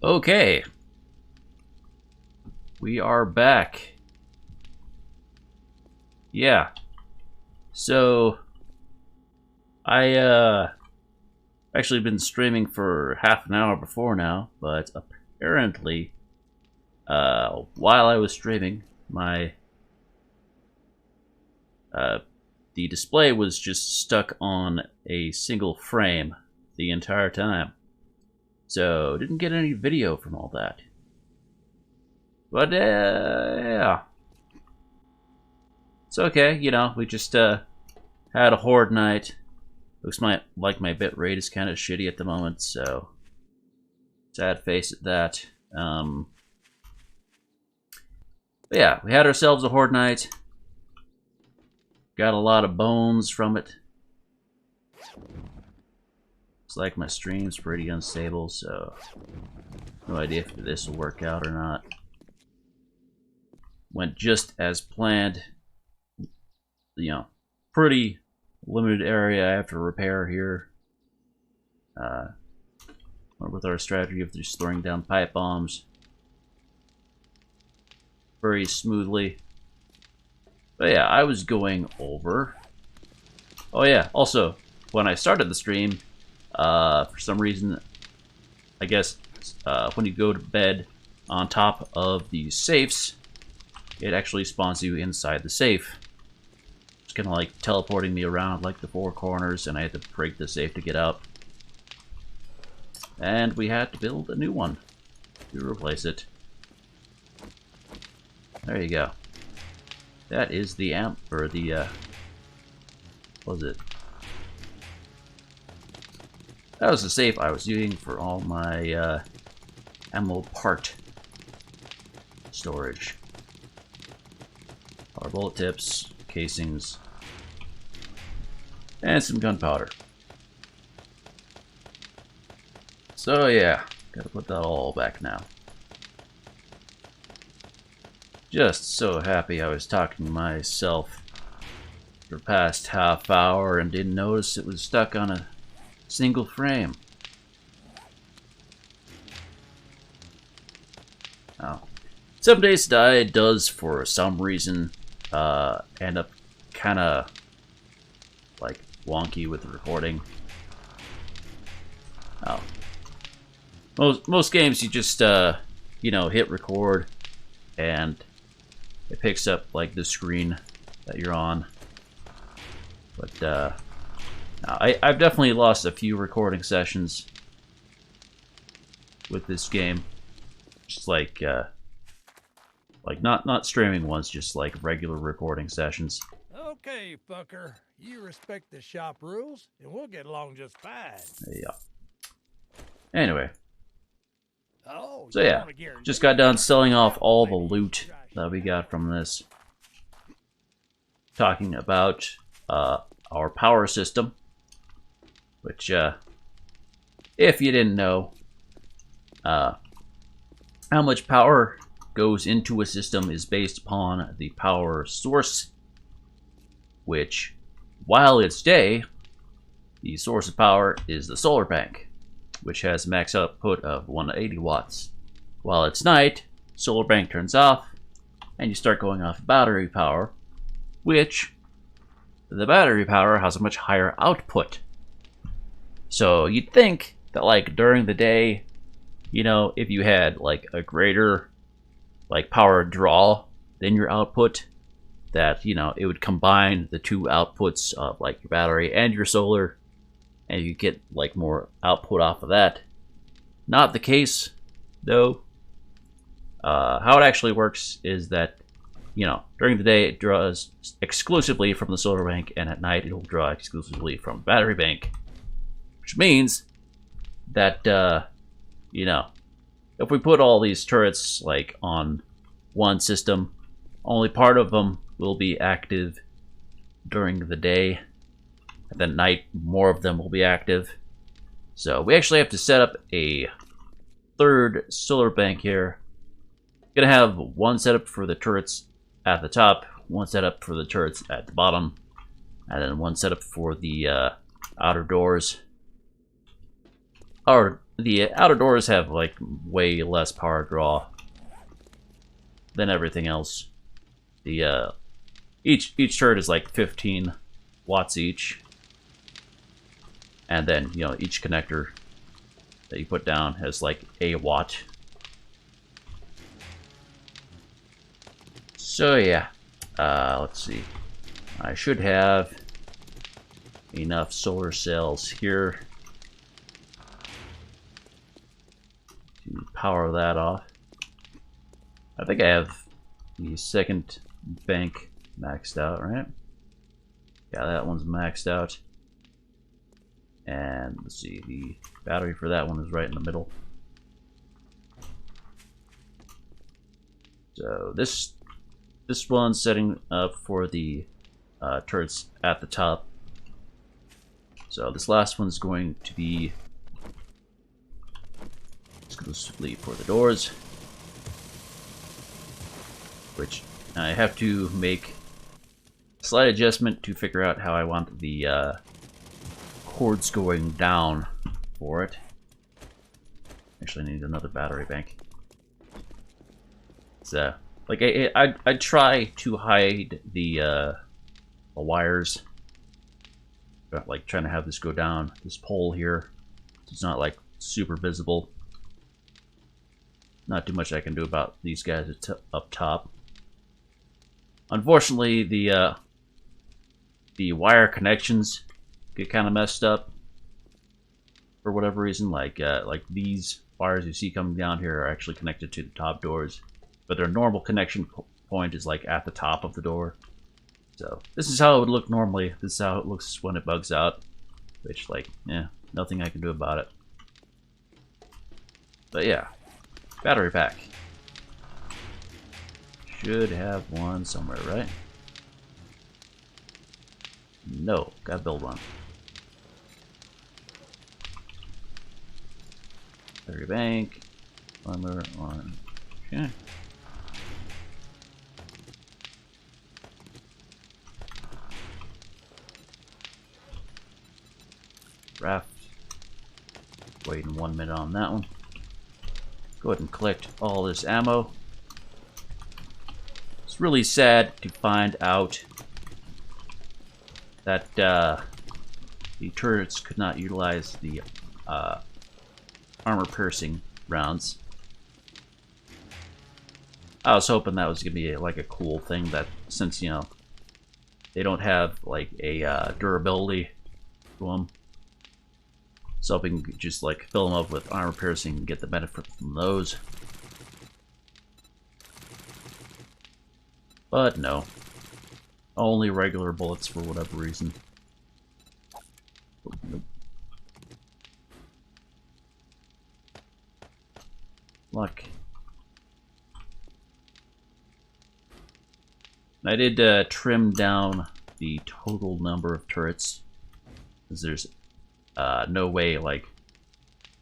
Okay, we are back. Yeah, so I actually been streaming for half an hour before now, but apparently while I was streaming, my the display was just stuck on a single frame the entire time. So didn't get any video from all that. But yeah. It's okay, we just had a horde night. Looks like my bit rate is kind of shitty at the moment, so sad face at that. But yeah, we had ourselves a horde night. Got a lot of bones from it. Looks like my stream's pretty unstable, so no idea if this will work out or not. Went just as planned. Pretty limited area I have to repair here. With our strategy of just throwing down pipe bombs very smoothly. But yeah, I was going over. Oh yeah, also, when I started the stream, for some reason, I guess when you go to bed on top of the safes, it actually spawns you inside the safe. It's kind of like teleporting me around like the four corners, and I had to break the safe to get out. And we had to build a new one to replace it. There you go. That is the amp, or the, what was it? That was the safe I was using for all my, ammo part storage. Our bullet tips, casings, and some gunpowder. So yeah, gotta put that all back now. Just so happy I was talking to myself for the past half hour and didn't notice it was stuck on a single frame. Oh. 7 Days to Die does, for some reason, end up kind of like wonky with the recording. Oh. Most games you just hit record and it picks up like the screen that you're on. But I've definitely lost a few recording sessions with this game. Just like not streaming ones, just like regular recording sessions. Okay, fucker. You respect the shop rules, and we'll get along just fine. Yeah. Anyway. Oh, So yeah, just got done selling off all the loot that we got from this. Talking about our power system, which if you didn't know, how much power goes into a system is based upon the power source, which, while it's day, the source of power is the solar bank, which has max output of 180 watts. While it's night, solar bank turns off, and you start going off battery power, which the battery power has a much higher output. So you'd think that like during the day, if you had like a greater like power draw than your output, that it would combine the two outputs of like your battery and your solar, and you get like more output off of that. Not the case, though. How it actually works is that, during the day it draws exclusively from the solar bank, and at night it'll draw exclusively from the battery bank. Which means that, if we put all these turrets like on one system, only part of them will be active during the day. And then at night, more of them will be active. So we actually have to set up a third solar bank here. Gonna have one setup for the turrets at the top, one setup for the turrets at the bottom, and then one setup for the outer doors. Or the outer doors have like way less power draw than everything else. The each turret is like 15 watts each, and then each connector that you put down has like a watt. So yeah, let's see. I should have enough solar cells here to power that off. I think I have the second bank maxed out, right? Yeah, that one's maxed out. And let's see, the battery for that one is right in the middle. So this one's setting up for the turrets at the top. So this last one's going to be exclusively for the doors, which I have to make a slight adjustment to figure out how I want the cords going down for it. Actually, I need another battery bank. So, like, I try to hide the wires, like trying to have this go down this pole here, so it's not like super visible. Not too much I can do about these guys up top. Unfortunately, the wire connections get kind of messed up for whatever reason. Like these wires you see coming down here are actually connected to the top doors, but their normal connection point is like at the top of the door. So this is how it would look normally. This is how it looks when it bugs out, which, like, yeah, nothing I can do about it. But yeah, battery pack. Should have one somewhere, right? No, gotta build one. Battery bank. Armor on. Okay. Raft. Waiting 1 minute on that one. Go ahead and collect all this ammo. It's really sad to find out that the turrets could not utilize the armor-piercing rounds. I was hoping that was gonna be like a cool thing, that since they don't have like a durability to them, so we can just like fill them up with armor-piercing and get the benefit from those. But no, only regular bullets for whatever reason. Oh, nope. Luck. I did trim down the total number of turrets, because there's no way like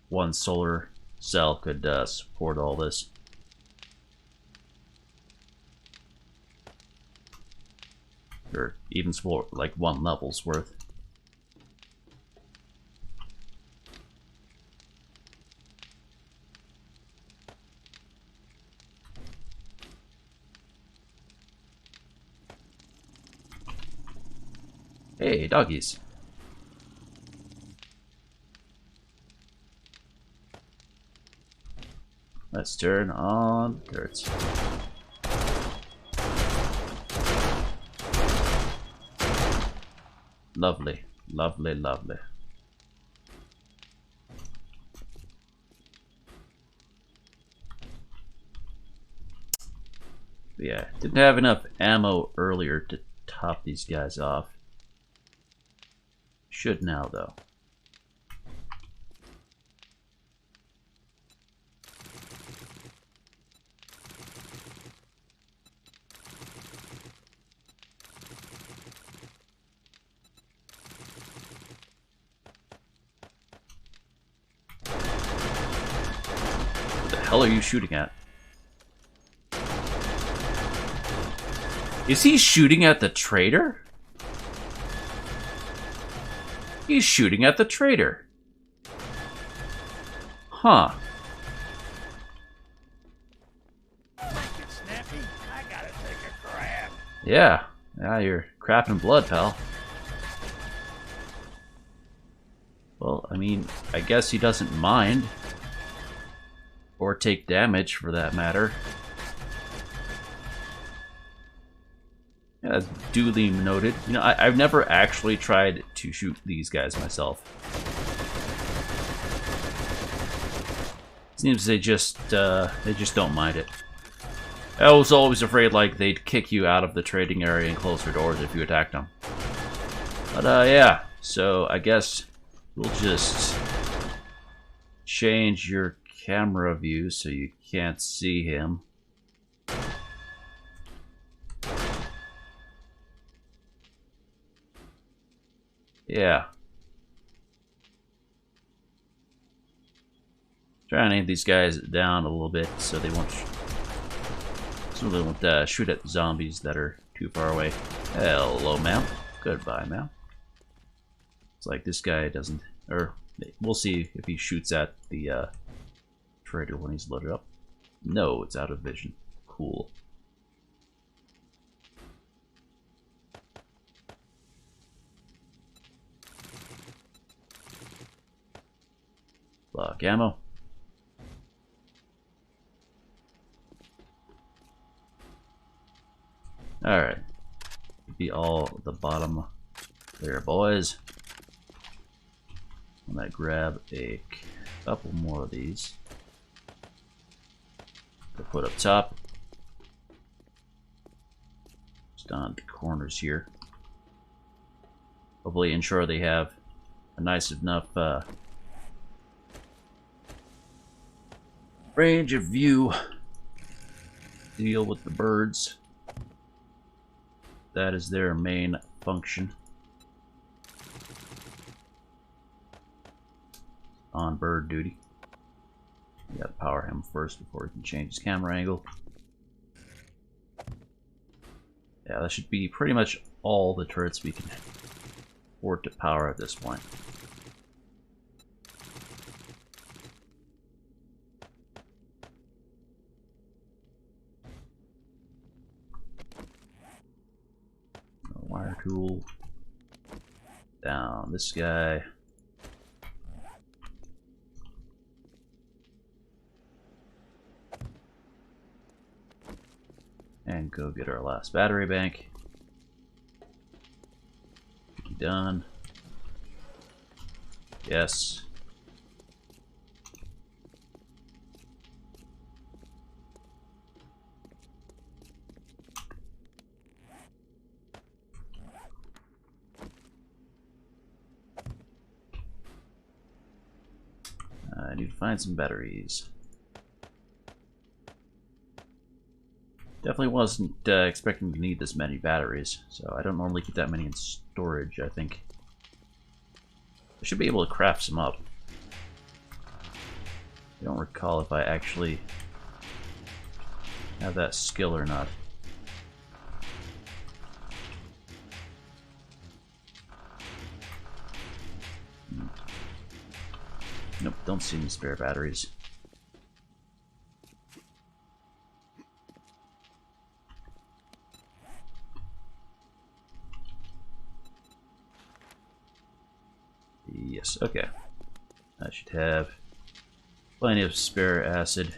one solar cell could support all this. Or even support like one level's worth. Hey, doggies. Let's turn on turrets. Lovely, lovely, lovely. But yeah, didn't have enough ammo earlier to top these guys off. Should now, though. What the hell are you shooting at? Is he shooting at the traitor? He's shooting at the traitor. Huh. Make it snappy. I gotta take a crap. Yeah. Yeah, you're crapping blood, pal. Well, I mean, I guess he doesn't mind. Or take damage, for that matter. Yeah, duly noted. You know, I've never actually tried to shoot these guys myself. Seems they just don't mind it. I was always afraid, like, they'd kick you out of the trading area and close their doors if you attacked them. But, yeah. So, I guess we'll just change your camera view so you can't see him. Yeah. Try and aim these guys down a little bit so they won't shoot at zombies that are too far away. Hello, ma'am. Goodbye, ma'am. It's like this guy doesn't, or we'll see if he shoots at the trader when he's loaded up. No, it's out of vision. Cool. Block ammo. Alright. Be all the bottom there, boys. I'm gonna grab a couple more of these to put up top. Just on the corners here. Hopefully ensure they have a nice enough range of view to deal with the birds. That is their main function. On bird duty. You gotta power him first before he can change his camera angle. Yeah, that should be pretty much all the turrets we can afford to power at this point. Wire tool. Down this guy. And go get our last battery bank. Done. Yes. I need to find some batteries. Definitely wasn't expecting to need this many batteries, so I don't normally keep that many in storage, I think. I should be able to craft some up. I don't recall if I actually have that skill or not. Nope, don't see any spare batteries. Yes, okay. I should have plenty of spare acid.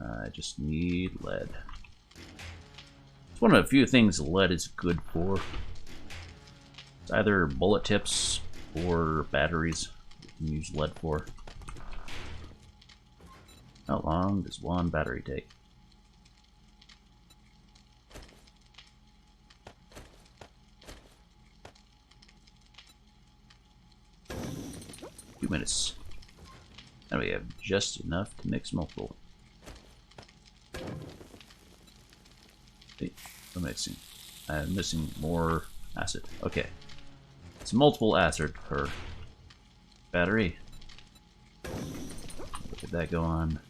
I just need lead. It's one of the few things lead is good for. It's either bullet tips or batteries you can use lead for. How long does one battery take? Few minutes. And we have just enough to mix multiple. Hey, I'm mixing. I'm missing more acid. Okay. It's multiple acid per battery. Look at that go on.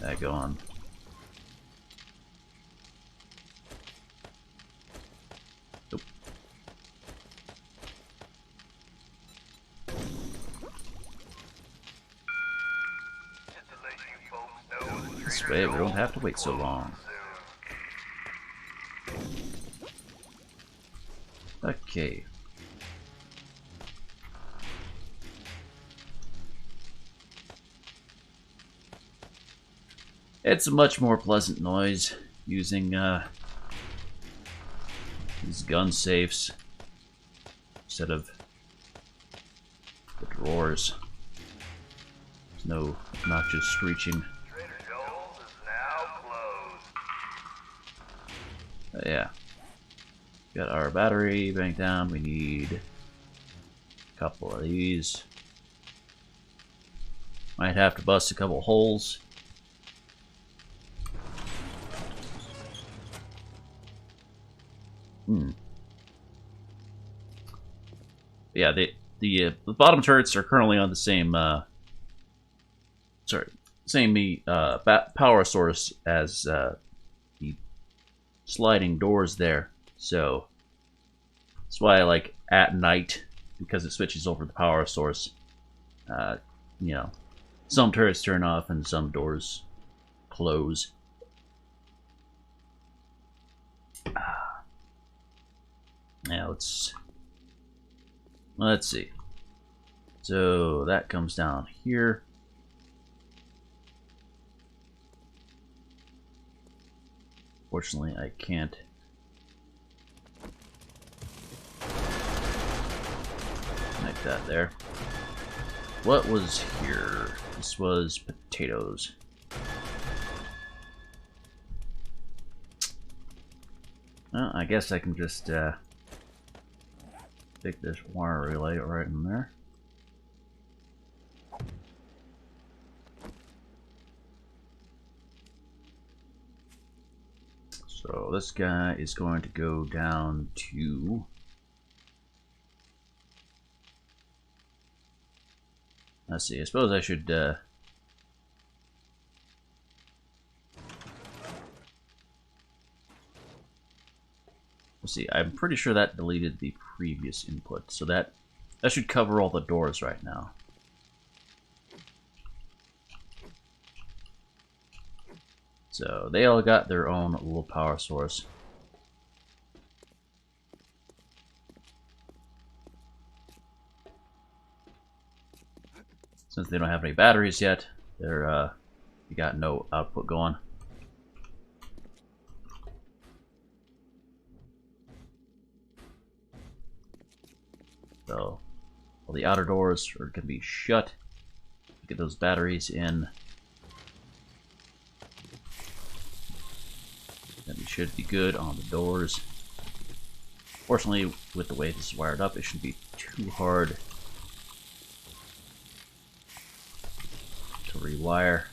That on. Nope. This way we don't have to wait so long. Okay. It's a much more pleasant noise using these gun safes instead of the drawers. There's no obnoxious screeching. Trader Joel's is now closed. Yeah. Got our battery bank down. We need a couple of these. Might have to bust a couple holes. Yeah, the bottom turrets are currently on the same power source as the sliding doors there. So that's why I like at night, because it switches over the power source. You know, some turrets turn off and some doors close. Now let's see. So that comes down here. Fortunately, I can't. Like that there. What was here? This was potatoes. Well, I guess I can just stick this wire relay right in there. So this guy is going to go down to let's see, I suppose I should let's see, I'm pretty sure that deleted the previous input, so that should cover all the doors right now. So they all got their own little power source. Since they don't have any batteries yet, they're you got no output going. So all the outer doors are going to be shut. Get those batteries in. And we should be good on the doors. Fortunately, with the way this is wired up, it shouldn't be too hard to rewire.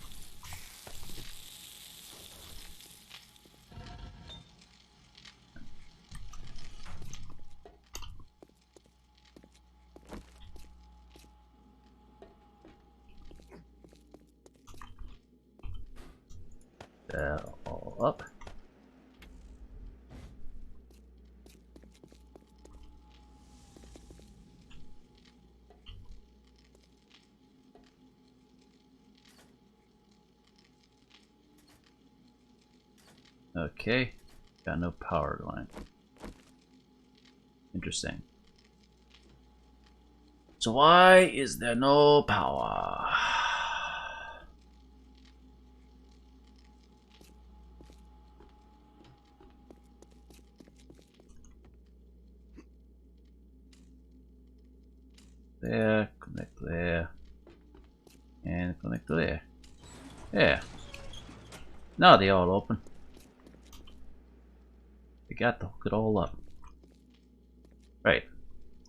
That all up. Okay, got no power going. Interesting. So why is there no power? There, connect there, and connect there. Yeah. Now they all open. We got to hook it all up. Right.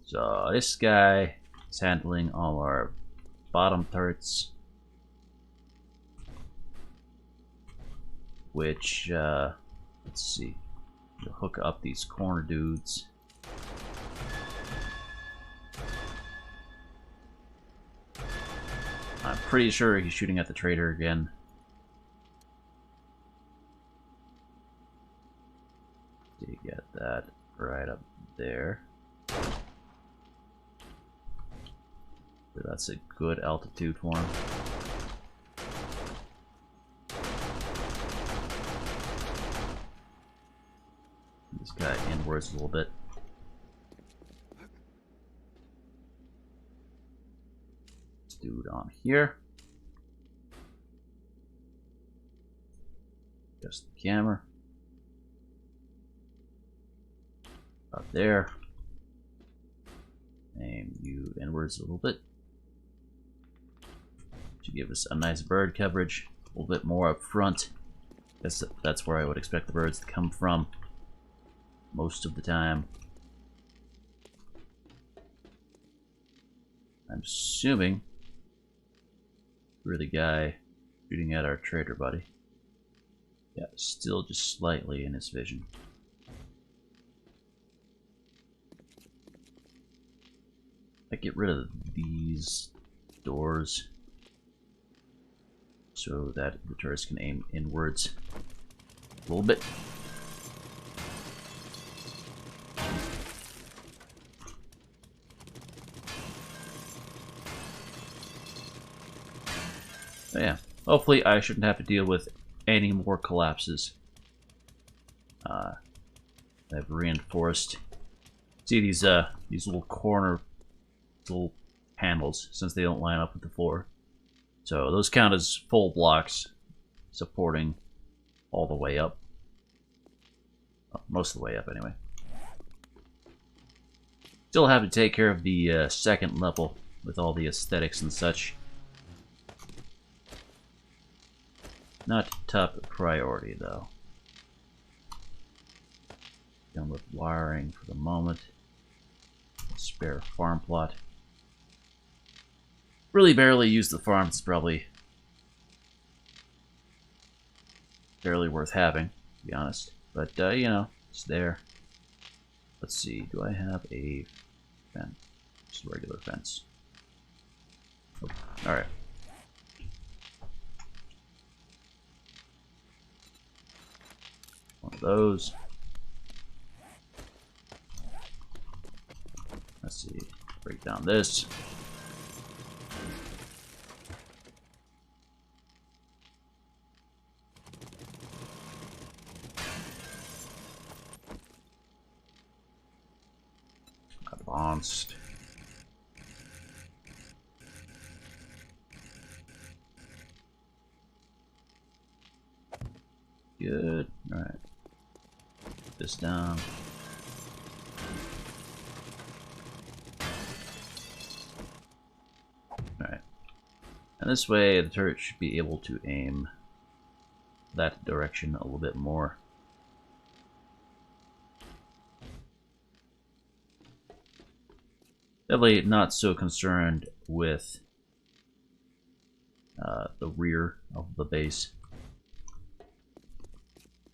So this guy is handling all our bottom turrets, which let's see. We'll hook up these corner dudes. I'm pretty sure he's shooting at the trader again. get that right up there. So that's a good altitude for him. This guy inwards a little bit. This dude on here. Adjust the camera. Up there. Aim you inwards a little bit. To give us a nice bird coverage. A little bit more up front. That's where I would expect the birds to come from most of the time. I'm assuming we're the guy shooting at our trader buddy. Yeah, still just slightly in his vision. I get rid of these doors so that the tourists can aim inwards a little bit. So yeah, hopefully I shouldn't have to deal with any more collapses. I've reinforced. See these little little panels, since they don't line up with the floor. So those count as full blocks, supporting all the way up. Well, most of the way up, anyway. Still have to take care of the second level with all the aesthetics and such. Not top priority, though. Done with wiring for the moment. Spare farm plot. Really barely use the farm. It's probably barely worth having, to be honest. But, you know, it's there. Let's see. Do I have a fence? Just a regular fence. Oh, alright. One of those. Let's see. Break down this. Advanced. Good. Alright. Put this down. Alright. And this way the turret should be able to aim that direction a little bit more. Definitely not so concerned with the rear of the base.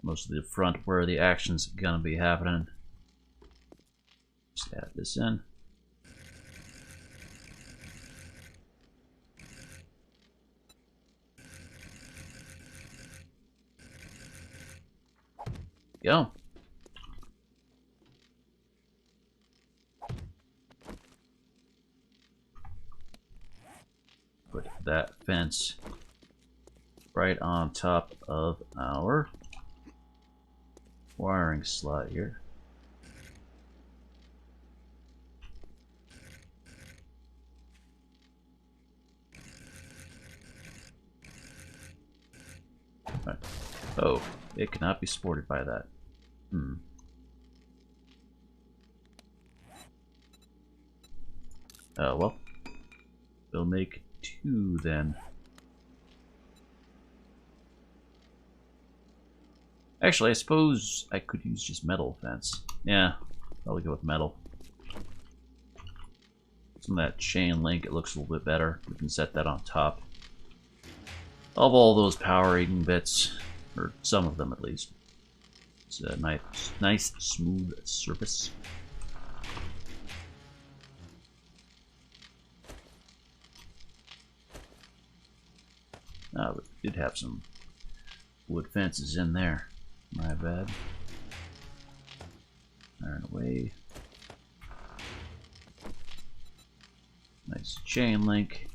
Mostly the front where the action's gonna be happening. Just add this in. Go. Put that fence right on top of our wiring slot here. Right. Oh, it cannot be supported by that. Well, we'll make two then. Actually, I suppose I could use just metal fence. Yeah, probably go with metal. Some of that chain link, it looks a little bit better. We can set that on top of all those powering bits, or some of them at least. It's a nice smooth surface. We did have some wood fences in there. My bad. Iron away. Nice chain link.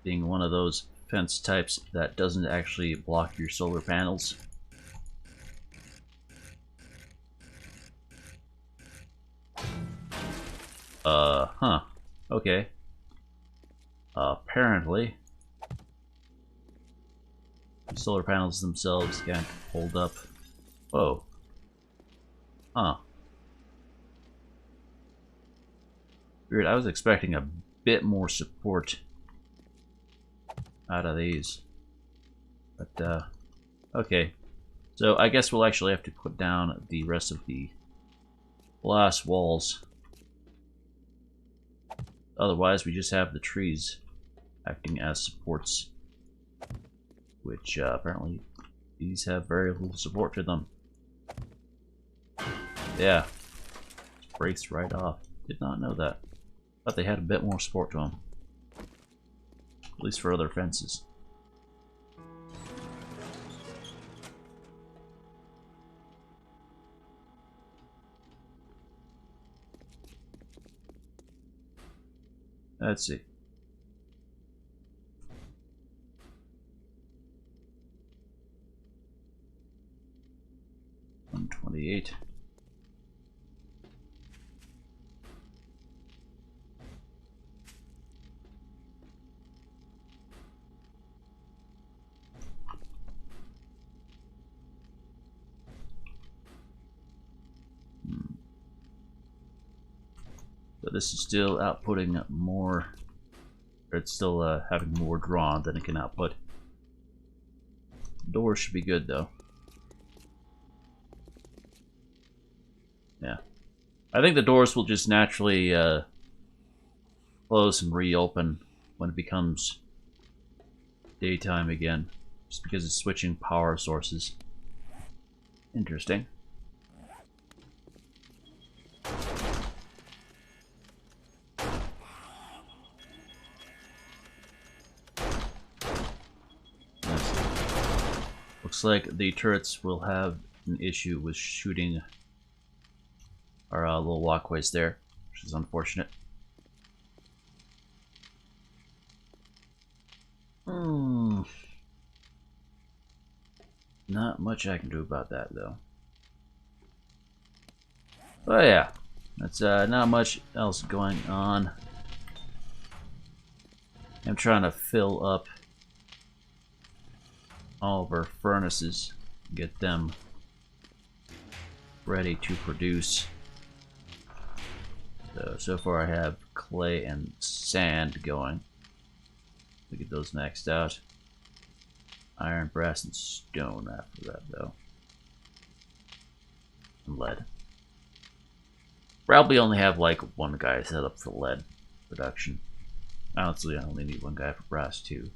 Being one of those fence types that doesn't actually block your solar panels. Huh. Okay. Apparently, the solar panels themselves can't hold up. Whoa. Huh. Weird, I was expecting a bit more support out of these. But, okay. So I guess we'll actually have to put down the rest of the glass walls. Otherwise, we just have the trees acting as supports. Which, apparently, these have very little support to them. Yeah. Just breaks right off. Did not know that. Thought they had a bit more support to them. At least for other fences. Let's see. $128. So this is still outputting more, or it's still having more drawn than it can output. Doors should be good though. Yeah. I think the doors will just naturally close and reopen when it becomes daytime again, just because it's switching power sources. Interesting. Looks like the turrets will have an issue with shooting our little walkways there, which is unfortunate. Not much I can do about that, though. But yeah, that's not much else going on. I'm trying to fill up all of our furnaces, get them ready to produce. So far I have clay and sand going. We get those maxed out. Iron, brass, and stone after that, though. And lead. Probably only have like one guy set up for lead production. Honestly, I only need one guy for brass too.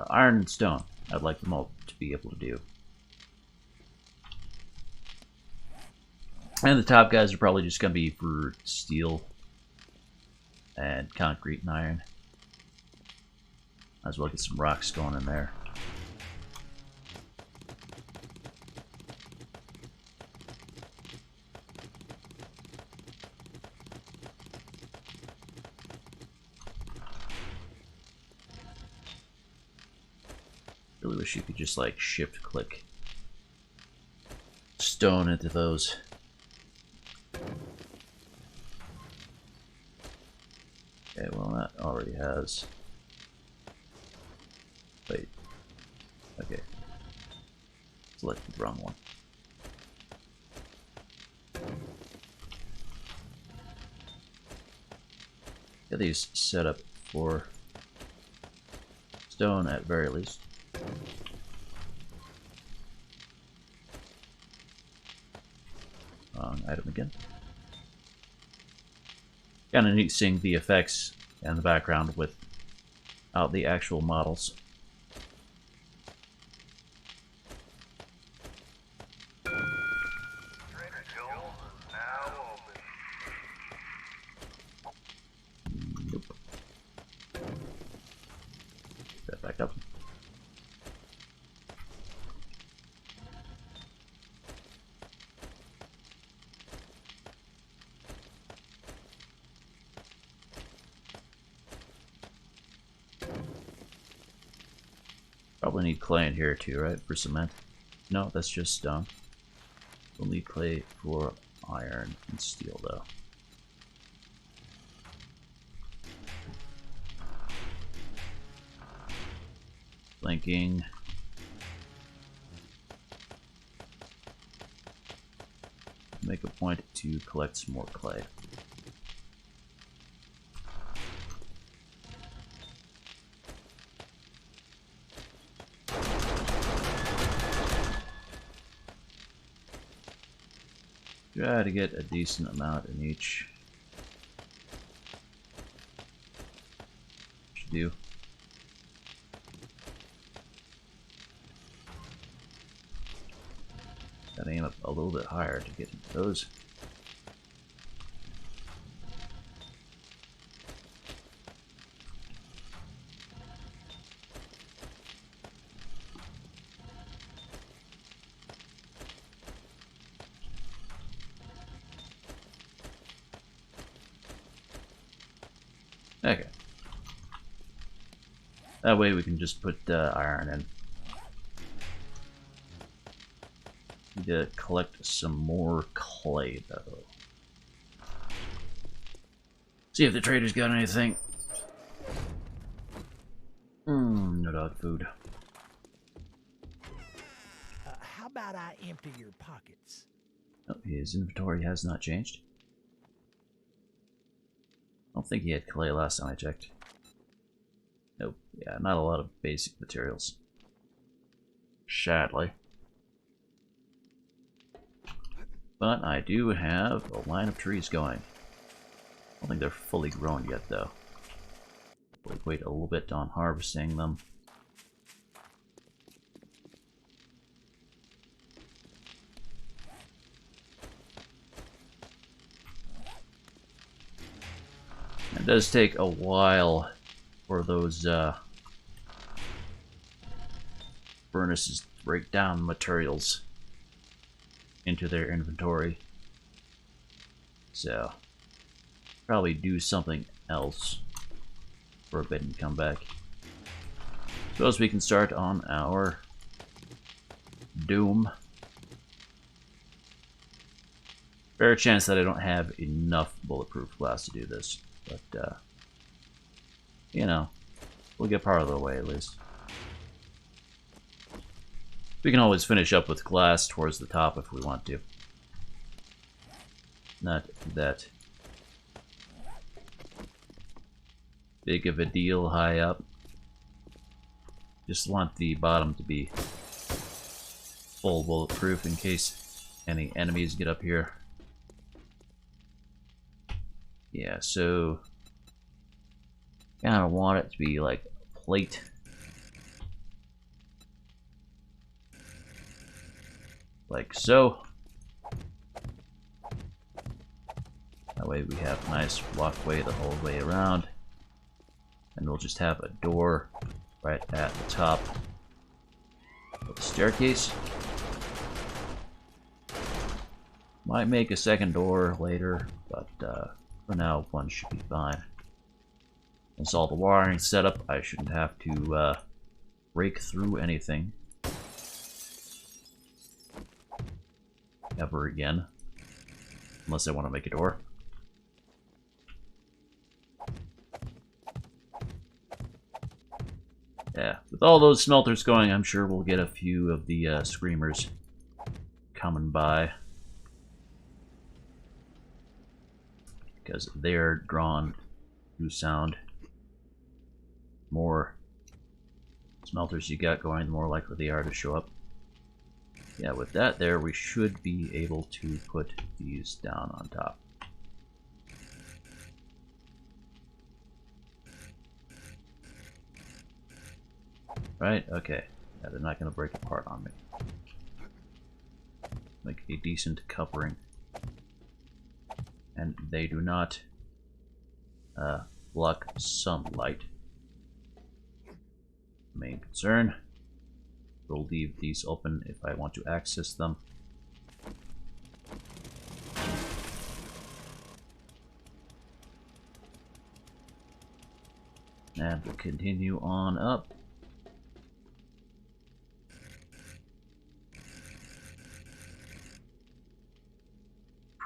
Iron and stone, I'd like them all to be able to do. And the top guys are probably just going to be for steel and concrete and iron. Might as well get some rocks going in there. Really wish you could just like shift click stone into those. Okay, well that already has. Wait. Okay. Select the wrong one. Get these set up for stone at very least. Wrong item again. Kind of neat seeing the effects in the background without the actual models. Trader Joel's is now open. Nope. That back up. need clay in here too, right? For cement? No, that's just stone. We'll need clay for iron and steel, though. Blinking. Make a point to collect some more clay. Try to get a decent amount in each. Should do. Gotta aim up a little bit higher to get into those. Okay. That way we can just put iron in. Need to collect some more clay, though. See if the trader's got anything. No dog food. How about I empty your pockets? Oh, his inventory has not changed. I don't think he had clay last time I checked. Nope. Yeah, not a lot of basic materials. Sadly. But I do have a line of trees going. I don't think they're fully grown yet, though. We'll wait a little bit on harvesting them. It does take a while for those furnaces to break down materials into their inventory. So, probably do something else for a bit and come back. Suppose we can start on our Doom. Fair chance that I don't have enough bulletproof glass to do this, but you know, we'll get part of the way at least. We can always finish up with glass towards the top if we want to. Not that big of a deal high up. Just want the bottom to be full bulletproof in case any enemies get up here. Yeah, so kind of want it to be like a plate. Like so. That way we have a nice walkway the whole way around. And we'll just have a door right at the top of the staircase. Might make a second door later, but for now one should be fine. Once all the wiring set up, I shouldn't have to break through anything ever again, unless I want to make a door. Yeah, with all those smelters going, I'm sure we'll get a few of the screamers coming by, because they're drawn to sound. More smelters you got going, the more likely they are to show up. Yeah, with that there, we should be able to put these down on top. Right? Okay. Yeah, they're not going to break apart on me. Make a decent covering. And they do not block sunlight. Main concern. We'll leave these open if I want to access them. And we'll continue on up.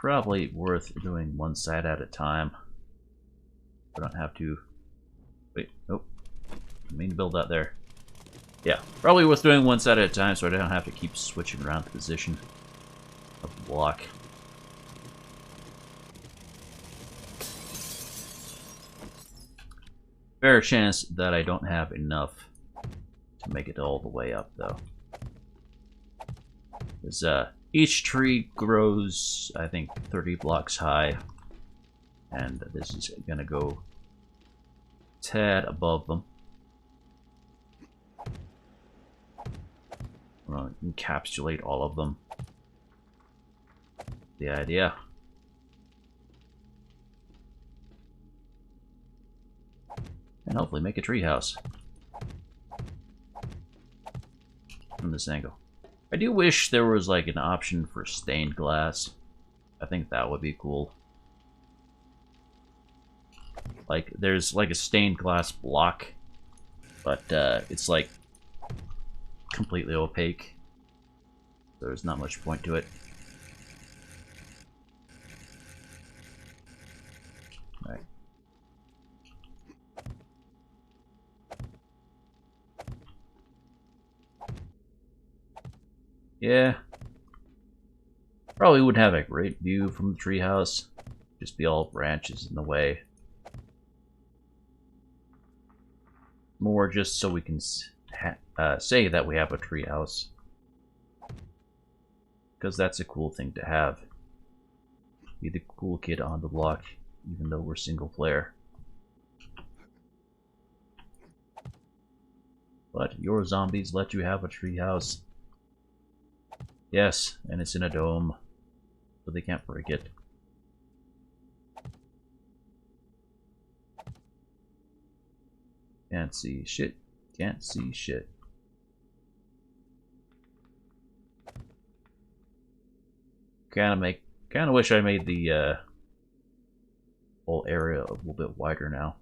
probably worth doing one side at a time. I don't have to... Wait, nope. I mean to build that there. Yeah, probably worth doing one side at a time so I don't have to keep switching around the position of the block. Fair chance that I don't have enough to make it all the way up, though. Because each tree grows, I think, 30 blocks high. And this is going to go a tad above them. I'm going to encapsulate all of them. The idea. And hopefully make a treehouse from this angle. I do wish there was like an option for stained glass. I think that would be cool. Like there's like a stained glass block, but it's like completely opaque. There's not much point to it. Alright. Yeah. Probably wouldn't have a great view from the treehouse. Just be all branches in the way. More just so we can say that we have a treehouse. Because that's a cool thing to have. Be the cool kid on the block, even though we're single player. But your zombies let you have a treehouse. Yes, and it's in a dome, so they can't break it. Can't see shit. Can't see shit. Kinda wish I made the whole area a little bit wider now.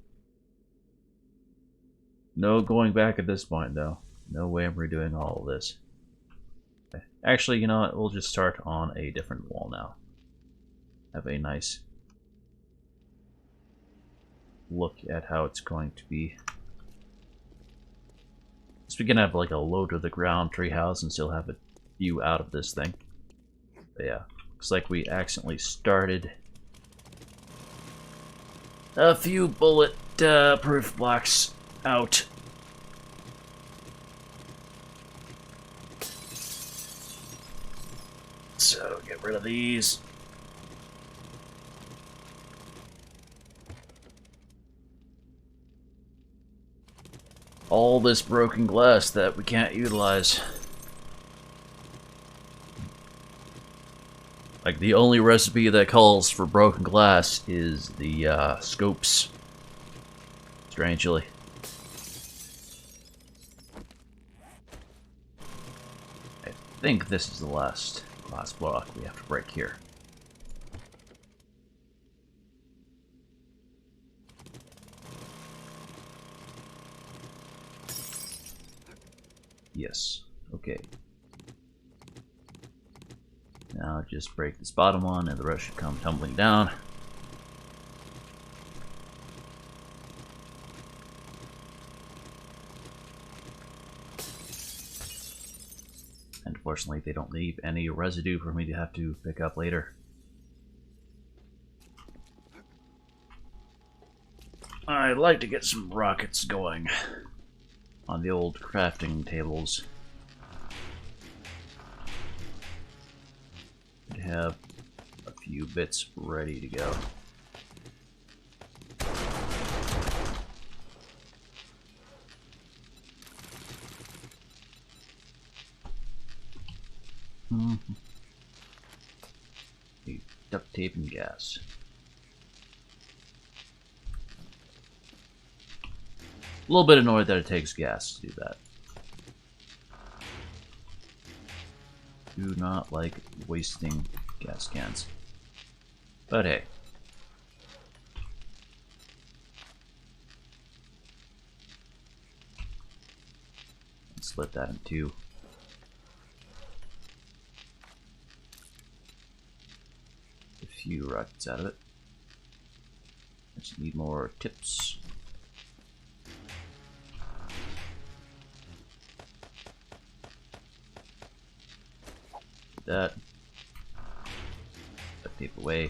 No going back at this point, though. No way I'm redoing all of this. Actually, you know what? We'll just start on a different wall now. Have a nice look at how it's going to be. So we can have like a low to the ground treehouse and still have a view out of this thing. But yeah, looks like we accidentally started a few bullet proof blocks out. So get rid of these. All this broken glass that we can't utilize. Like the only recipe that calls for broken glass is the scopes. Strangely. I think this is the last glass block we have to break here. Yes. Okay. Now just break this bottom one and the rest should come tumbling down. And fortunately they don't leave any residue for me to have to pick up later. I'd like to get some rockets going on the old crafting tables. I have a few bits ready to go. Duct tape and gas. A little bit annoyed that it takes gas to do that. Do not like wasting gas cans. But hey. Let's split that in two. A few rockets out of it. I just need more tips. That. Put tape away.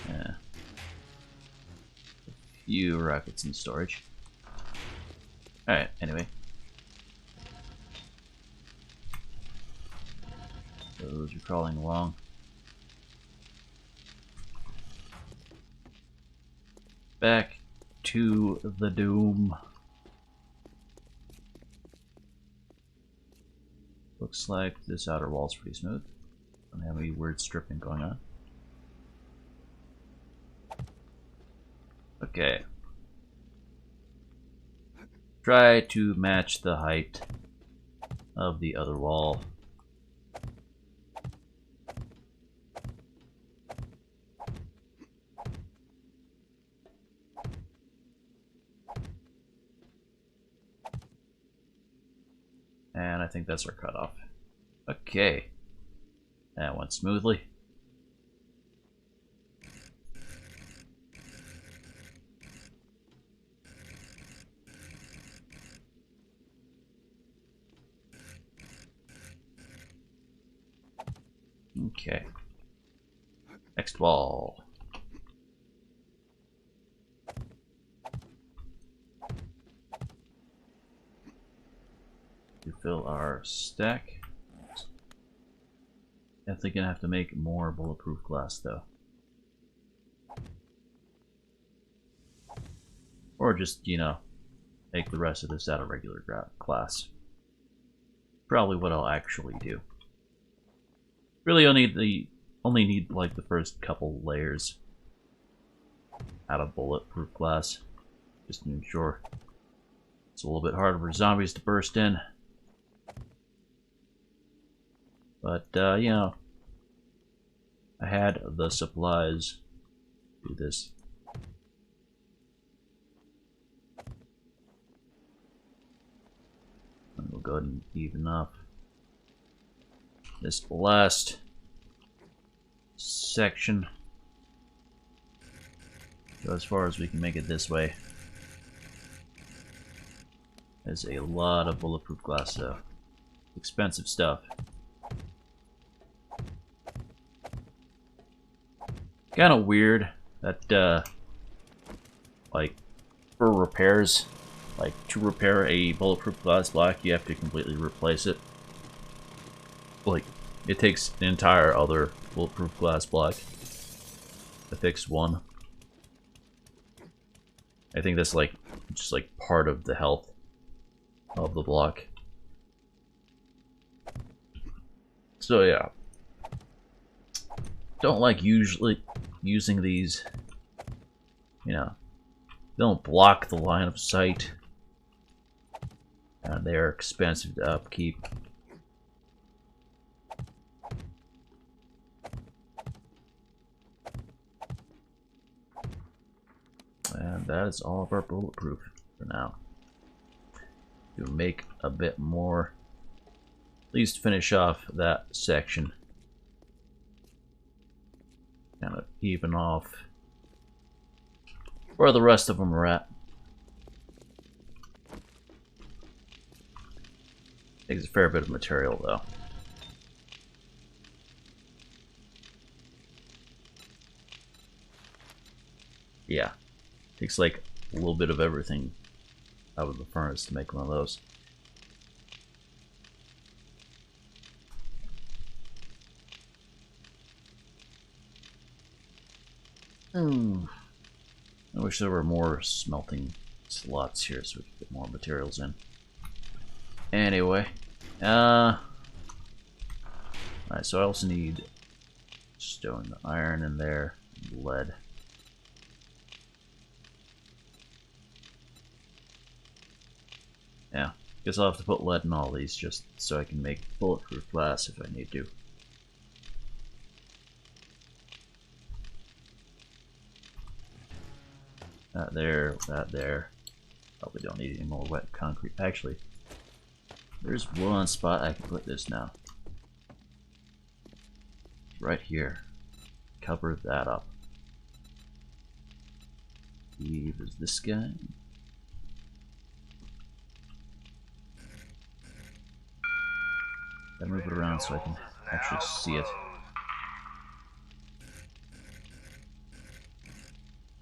Yeah. A few rockets in storage. Alright, anyway. Those are crawling along. Back to the Doom. Looks like this outer wall's pretty smooth. Don't have any weird stripping going on. Okay. Try to match the height of the other wall. And I think that's our cutoff. Okay. That went smoothly. Okay. Next wall. To fill our stack. Definitely gonna have to make more bulletproof glass though. Or just, you know, make the rest of this out of regular glass. Probably what I'll actually do. Really only need like the first couple layers out of bulletproof glass. Just to ensure it's a little bit harder for zombies to burst in. But, you know, I had the supplies to do this. And we'll go ahead and even up this last section. Go as far as we can make it this way. There's a lot of bulletproof glass though. Expensive stuff. Kind of weird that, like, for repairs, like, to repair a bulletproof glass block, you have to completely replace it. Like, it takes the entire other bulletproof glass block to fix one. I think that's, like, just, like, part of the health of the block. So, yeah. Don't like usually using these, you know, they don't block the line of sight, and they're expensive to upkeep. And that is all of our bulletproof for now. To make a bit more, at least finish off that section. Kind of even off where the rest of them are at. Takes a fair bit of material though. Yeah, takes like a little bit of everything out of the furnace to make one of those. I wish there were more smelting slots here so we could get more materials in. Anyway, alright, so I also need stone, iron in there, and lead. Yeah, guess I'll have to put lead in all these just so I can make bulletproof glass if I need to. That there, that there. Probably don't need any more wet concrete. Actually, There's one spot I can put this now. Right here. Cover that up. Is this guy? Gotta move it around so I can actually see it.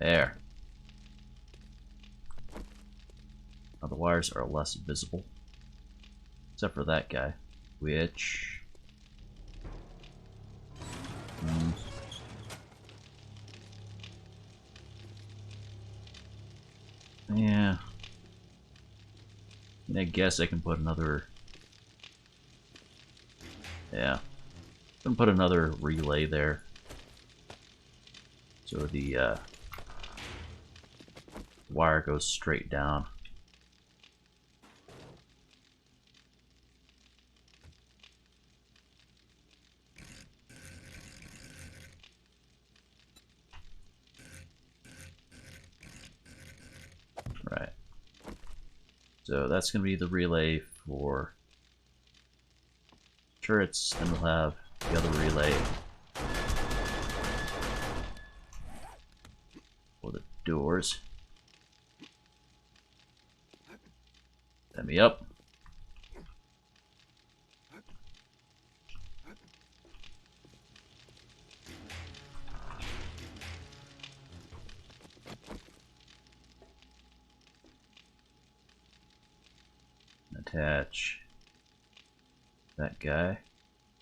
There. Now the wires are less visible. Except for that guy. Which... yeah. I guess I can put another... yeah. I can put another relay there. So the wire goes straight down. Right. So that's going to be the relay for turrets, then we'll have the other relay for the doors. Set me up. Attach that guy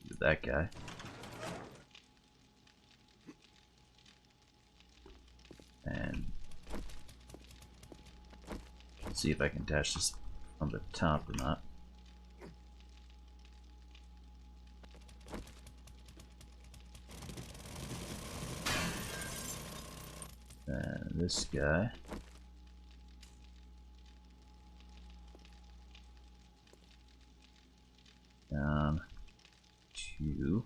to that guy. And let's see if I can attach this from the top or not. And this guy. Down to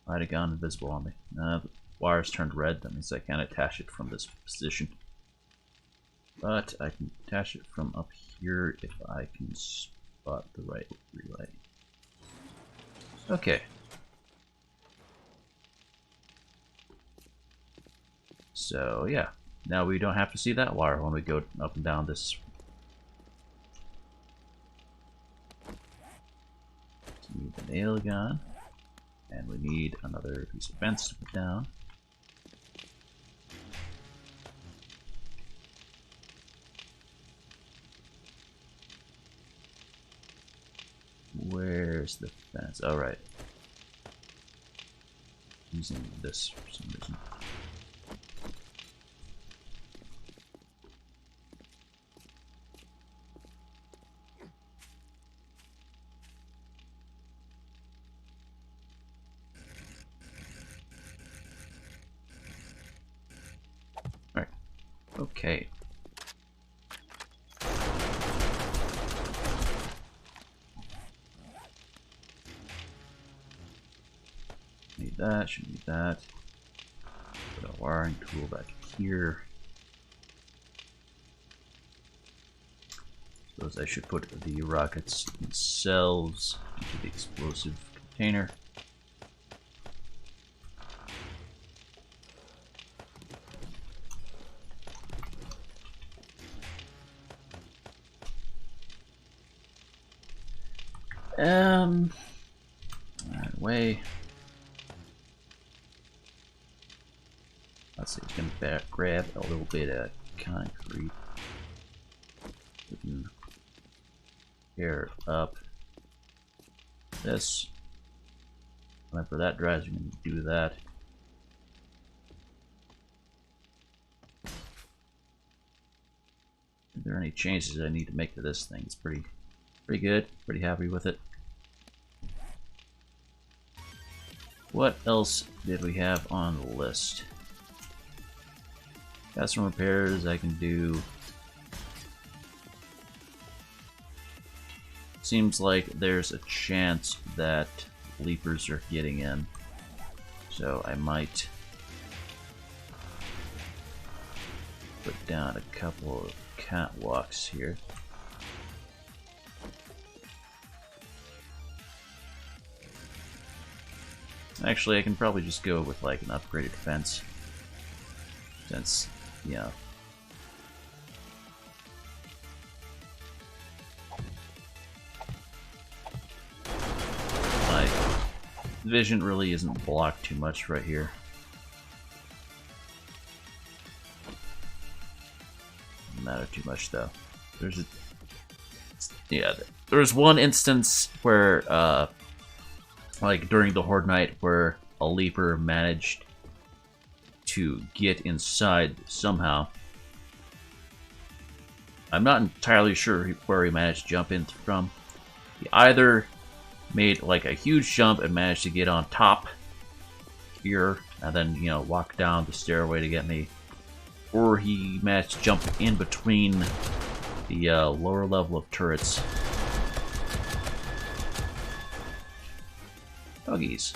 might have gone invisible on me. The wires turned red, that means I can't attach it from this position. But I can attach it from up here if I can spot the right relay. Okay. So yeah. Now we don't have to see that wire when we go up and down this. So we need the nail gun, and we need another piece of fence to put down. Where's the fence? All right. Using this for some reason. Okay. Need that, should need that. Put a wiring tool back here. Suppose I should put the rockets themselves into the explosive container. Right away. Let's see, we can grab a little bit of concrete. We can pair up this. Whenever that dries, we can do that. Are there any changes I need to make to this thing? It's pretty good. Pretty happy with it. What else did we have on the list? Got some repairs I can do. Seems like there's a chance that leapers are getting in. So I might Put down a couple of catwalks here. Actually, I can probably just go with like an upgraded fence. Since, you know. My vision really isn't blocked too much right here. Doesn't matter too much though. There's a there's one instance where like during the Horde Night where a Leaper managed to get inside somehow. I'm not entirely sure where he managed to jump in from. He either made like a huge jump and managed to get on top here and then, you know, walk down the stairway to get me, or he managed to jump in between the lower level of turrets. Doggies.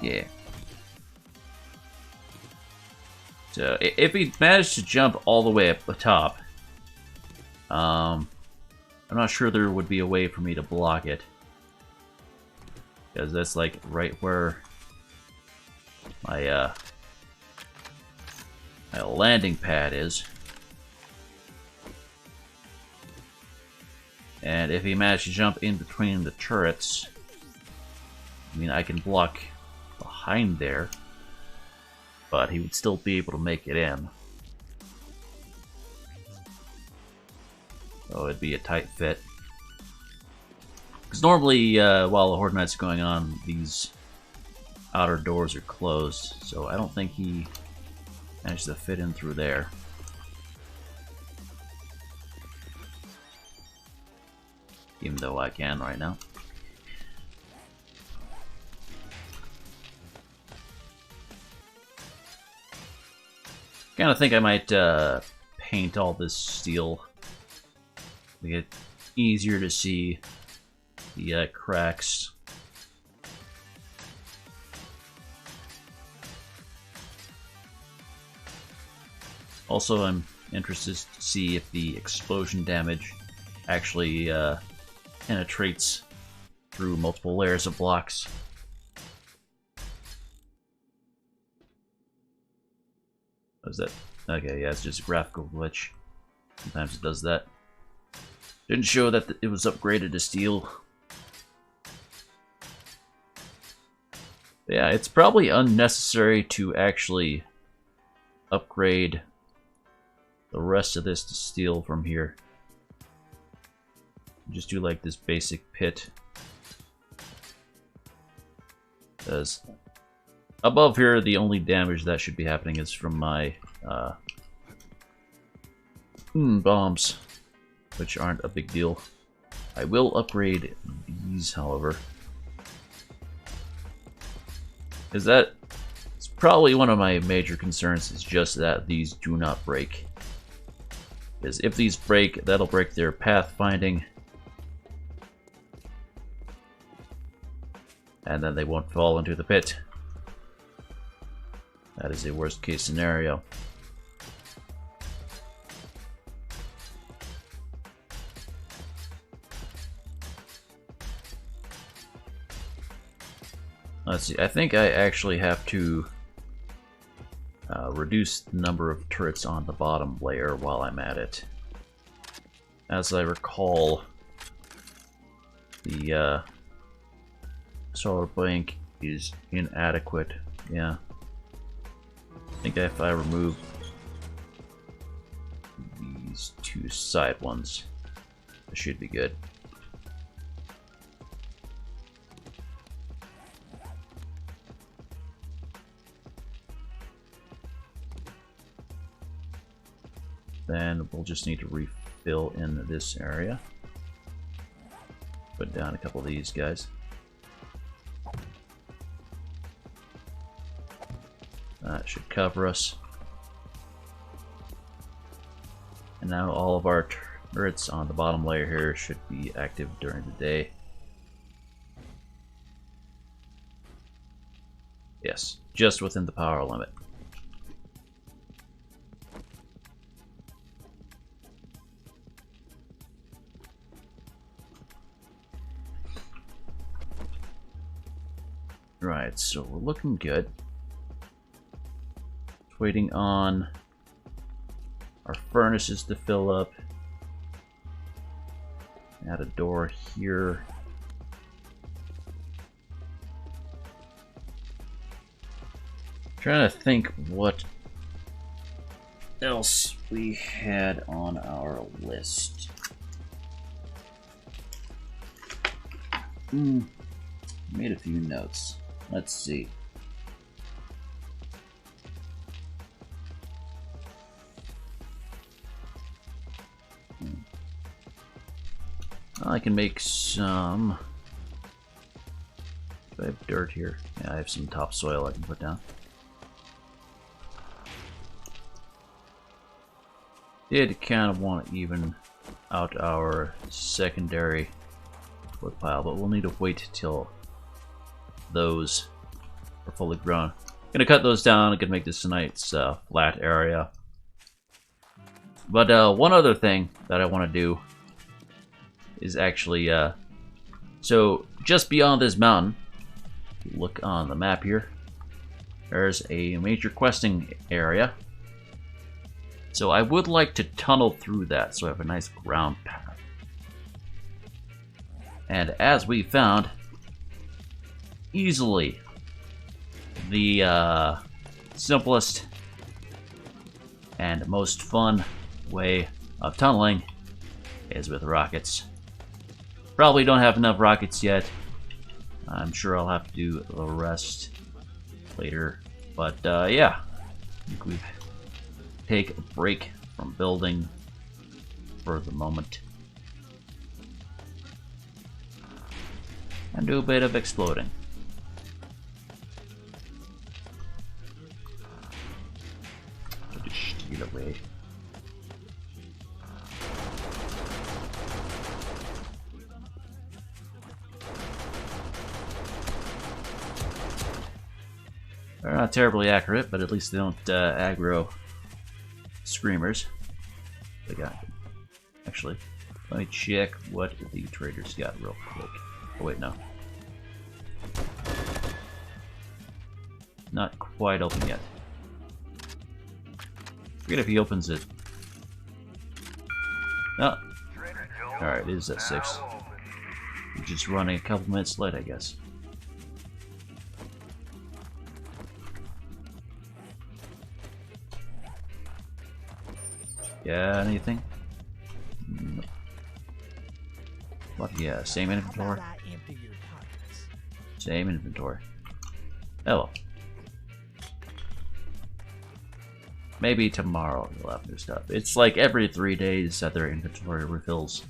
Yeah. So if he managed to jump all the way up the top, I'm not sure there would be a way for me to block it, because that's like right where my my landing pad is. And if he managed to jump in between the turrets, I mean, I can block behind there, but he would still be able to make it in. So it'd be a tight fit. Because normally, while the Horde Night's going on, these outer doors are closed, so I don't think he managed to fit in through there. Even though I can right now. Kind of think I might paint all this steel. Make it easier to see the cracks. Also, I'm interested to see if the explosion damage actually penetrates through multiple layers of blocks. What is that? Okay, yeah, it's just a graphical glitch. Sometimes it does that. Didn't show that it was upgraded to steel. Yeah, it's probably unnecessary to actually upgrade the rest of this to steel from here. Just do like this basic pit. Because above here, the only damage that should be happening is from my bombs, which aren't a big deal. I will upgrade these, however, because that is probably one of my major concerns, is just that these do not break. Because if these break, that'll break their pathfinding, and then they won't fall into the pit. That is a worst case scenario. Let's see, I think I actually have to reduce the number of turrets on the bottom layer while I'm at it. As I recall, the solar bank is inadequate. Yeah. I think if I remove these two side ones, it should be good. Then we'll just need to refill in this area. Put down a couple of these guys. That should cover us. And now all of our turrets on the bottom layer here should be active during the day. just within the power limit. Right, so we're looking good. Just waiting on our furnaces to fill up. Add a door here. Trying to think what else we had on our list. Made a few notes. Let's see. I can make some. Do I have dirt here? Yeah, I have some topsoil I can put down. Did kind of want to even out our secondary wood pile, but we'll need to wait till those are fully grown. Gonna cut those down. I'm gonna make this a nice flat area. But one other thing that I want to do is actually so just beyond this mountain, if you look on the map here, there's a major questing area. So I would like to tunnel through that so I have a nice ground path. And as we found, easily the simplest and most fun way of tunneling is with rockets. Probably don't have enough rockets yet. I'm sure I'll have to do the rest later. But yeah, I think we've take a break from building for the moment and do a bit of exploding. Just steal away. They're not terribly accurate, but at least they don't aggro screamers. They got them. Actually, let me check what the traders got real quick. Oh wait, no. Not quite open yet. Forget if he opens it. Oh. Alright, it is at 6. We're just running a couple minutes late, I guess. Yeah, anything? Nope. What? Yeah, same inventory. Same inventory. Oh well. Maybe tomorrow you'll have new stuff. It's like every 3 days that their inventory refills.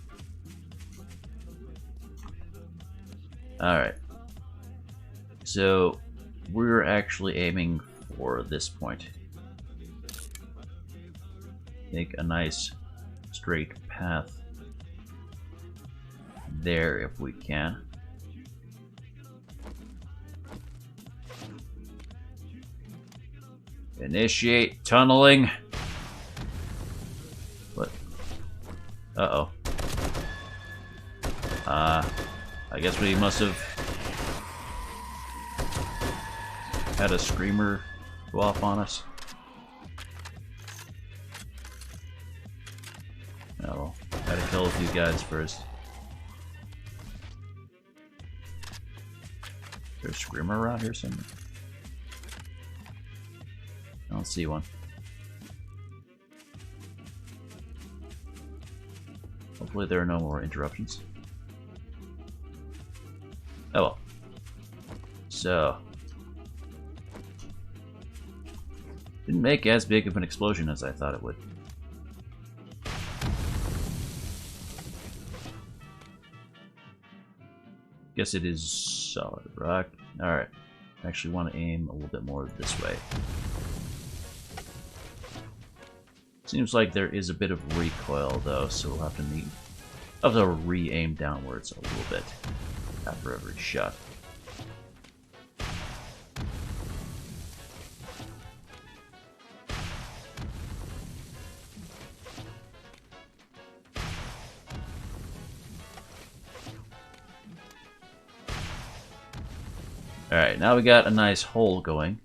Alright. So, we're actually aiming for this point. Make a nice straight path there if we can. Initiate tunneling. What? Uh-oh. I guess we must have had a screamer go off on us. Oh, gotta kill a few guys first. Is there a screamer around here somewhere? I don't see one. Hopefully there are no more interruptions. Oh well. So, didn't make as big of an explosion as I thought it would. Guess it is solid rock. Alright. I actually want to aim a little bit more this way. Seems like there is a bit of recoil though, so we'll have to re-aim downwards a little bit after every shot. Alright, now we got a nice hole going.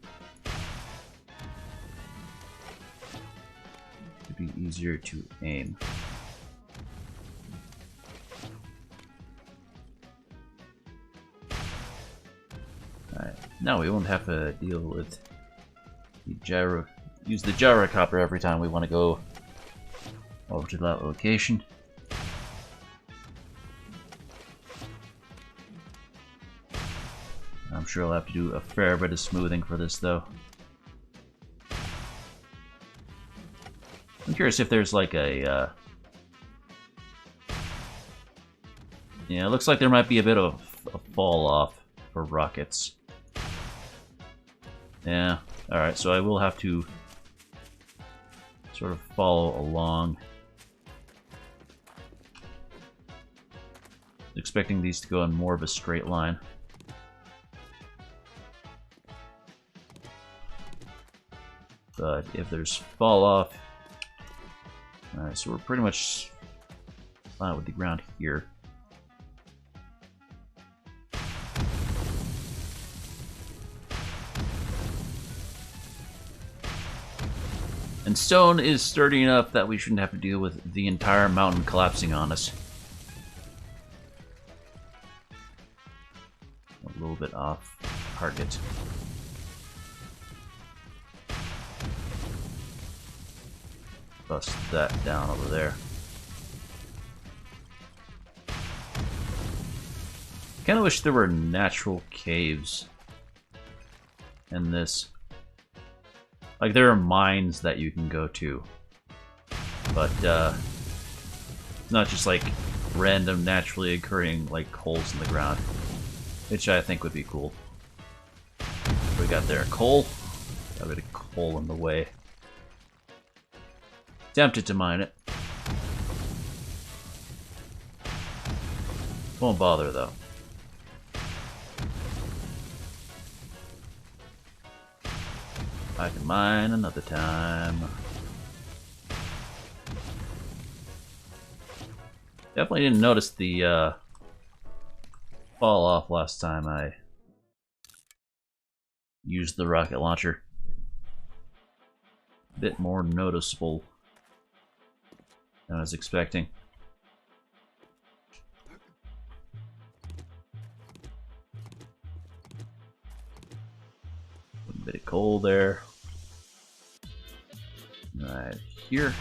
It'd be easier to aim. Alright, now we won't have to deal with the use the gyrocopter every time we want to go over to that location. I'm sure I'll have to do a fair bit of smoothing for this, though. I'm curious if there's like a... Yeah, it looks like there might be a bit of a fall off for rockets. Yeah, alright, so I will have to sort of follow along. Expecting these to go in more of a straight line. But if there's fall off... Alright, so we're pretty much fine with the ground here. And stone is sturdy enough that we shouldn't have to deal with the entire mountain collapsing on us. A little bit off target. Bust that down over there. Kinda wish there were natural caves in this. Like, there are mines that you can go to. But, it's not just like random, naturally occurring, like, holes in the ground. Which I think would be cool. What we got there? Coal? Got a bit of coal in the way. Tempted to mine it. Won't bother though. I can mine another time. Definitely didn't notice the fall off last time I used the rocket launcher. A bit more noticeable than I was expecting. A bit of coal there. Right here.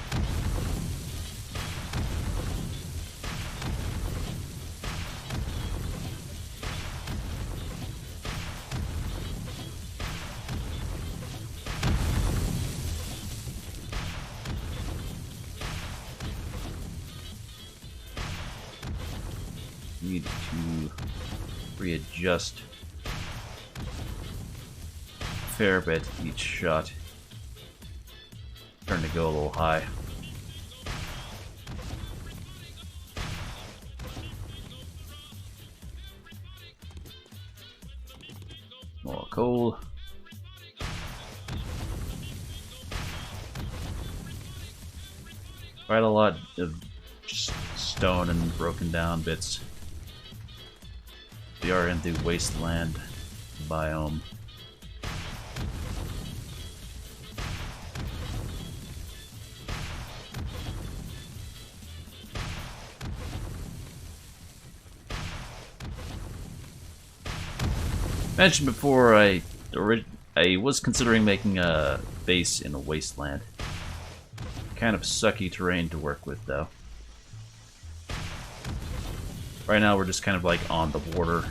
Need to readjust a fair bit each shot. Starting to go a little high. More coal. Quite a lot of just stone and broken down bits. We are in the wasteland biome. Mentioned before, I was considering making a base in a wasteland. Kind of sucky terrain to work with, though. Right now, we're just kind of like on the border.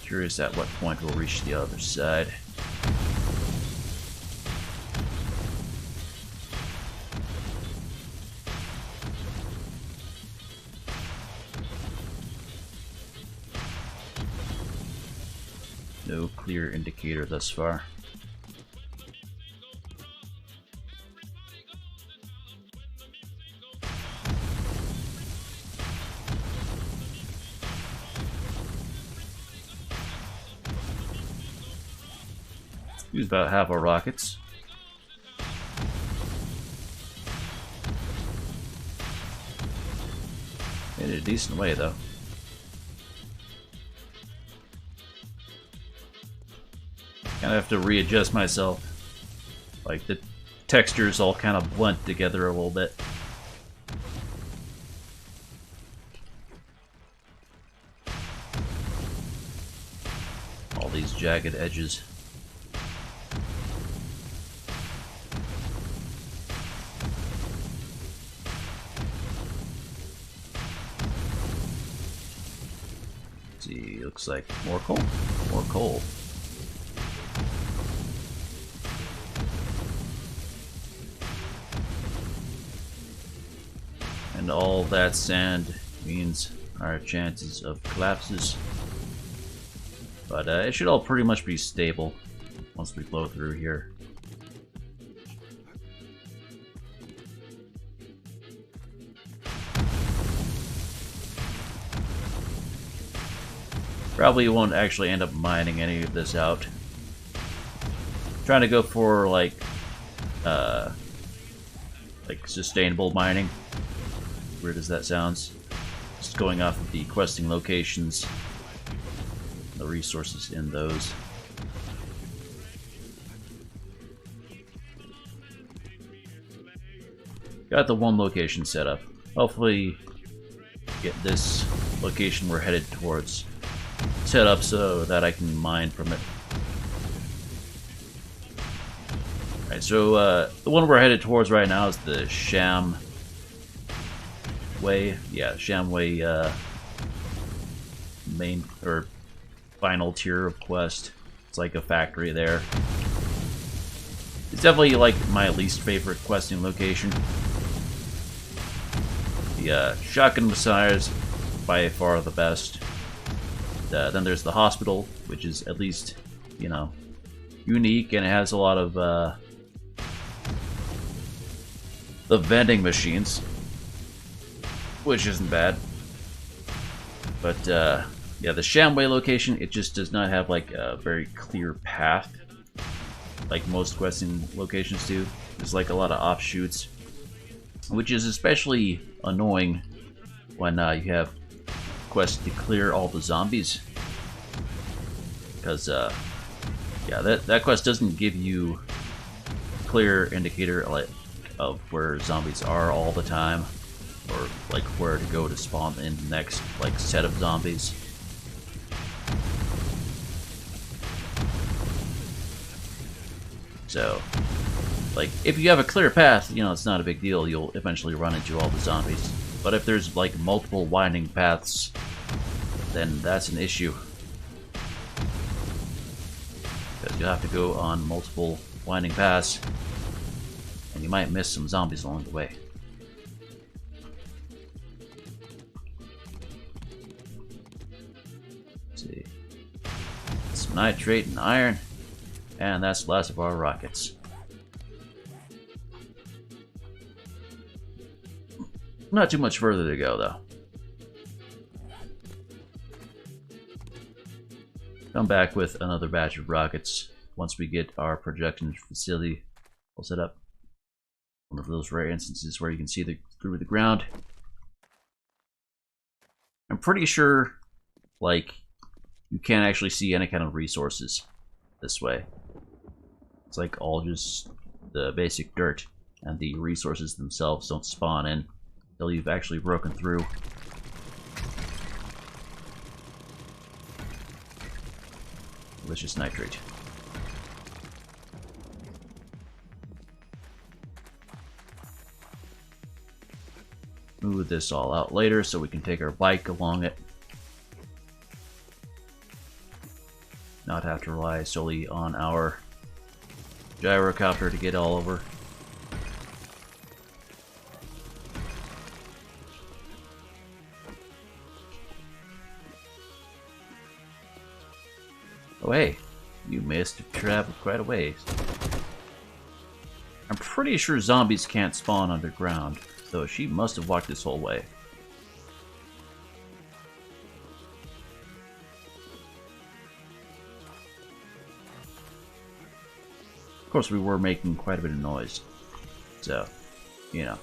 Curious at what point we'll reach the other side. No clear indicator thus far. Use about half our rockets. In a decent way, though. Kind of have to readjust myself. Like, the textures all kind of blend together a little bit. All these jagged edges. Let's see, looks like more coal. More coal. And all that sand means our chances of collapses. But it should all pretty much be stable once we blow through here. Probably won't actually end up mining any of this out. Trying to go for like sustainable mining. Weird as that sounds. Just going off of the questing locations, the resources in those. Got the one location set up. Hopefully get this location we're headed towards set up so that I can mine from it. Alright, so the one we're headed towards right now is the Sham Way. Yeah, Sham Way main or final tier of quest. It's like a factory there. It's definitely like my least favorite questing location. The Shotgun Messiah is by far the best. Then there's the hospital, which is at least, you know, unique, and it has a lot of the vending machines, which isn't bad. But yeah, the Shamway location, it just does not have like a very clear path like most questing locations do. There's like a lot of offshoots, which is especially annoying when you have quests to clear all the zombies, because yeah, that quest doesn't give you a clear indicator like of where zombies are all the time, or like where to go to spawn in the next like set of zombies. So like if you have a clear path, you know, it's not a big deal, you'll eventually run into all the zombies. But if there's like multiple winding paths, then that's an issue, because you'll have to go on multiple winding paths and you might miss some zombies along the way. Let's see, some nitrate and iron, and that's the last of our rockets. Not too much further to go, though. Come back with another batch of rockets once we get our projection facility all set up. One of those rare instances where you can see through the ground. I'm pretty sure, like, you can't actually see any kind of resources this way. It's like all just the basic dirt, and the resources themselves don't spawn in until you've actually broken through. Delicious nitrate. Move this all out later so we can take our bike along it. Not have to rely solely on our gyrocopter to get all over. Oh hey, you missed to travel quite a ways. I'm pretty sure zombies can't spawn underground, so she must have walked this whole way. Of course, we were making quite a bit of noise, so, you know,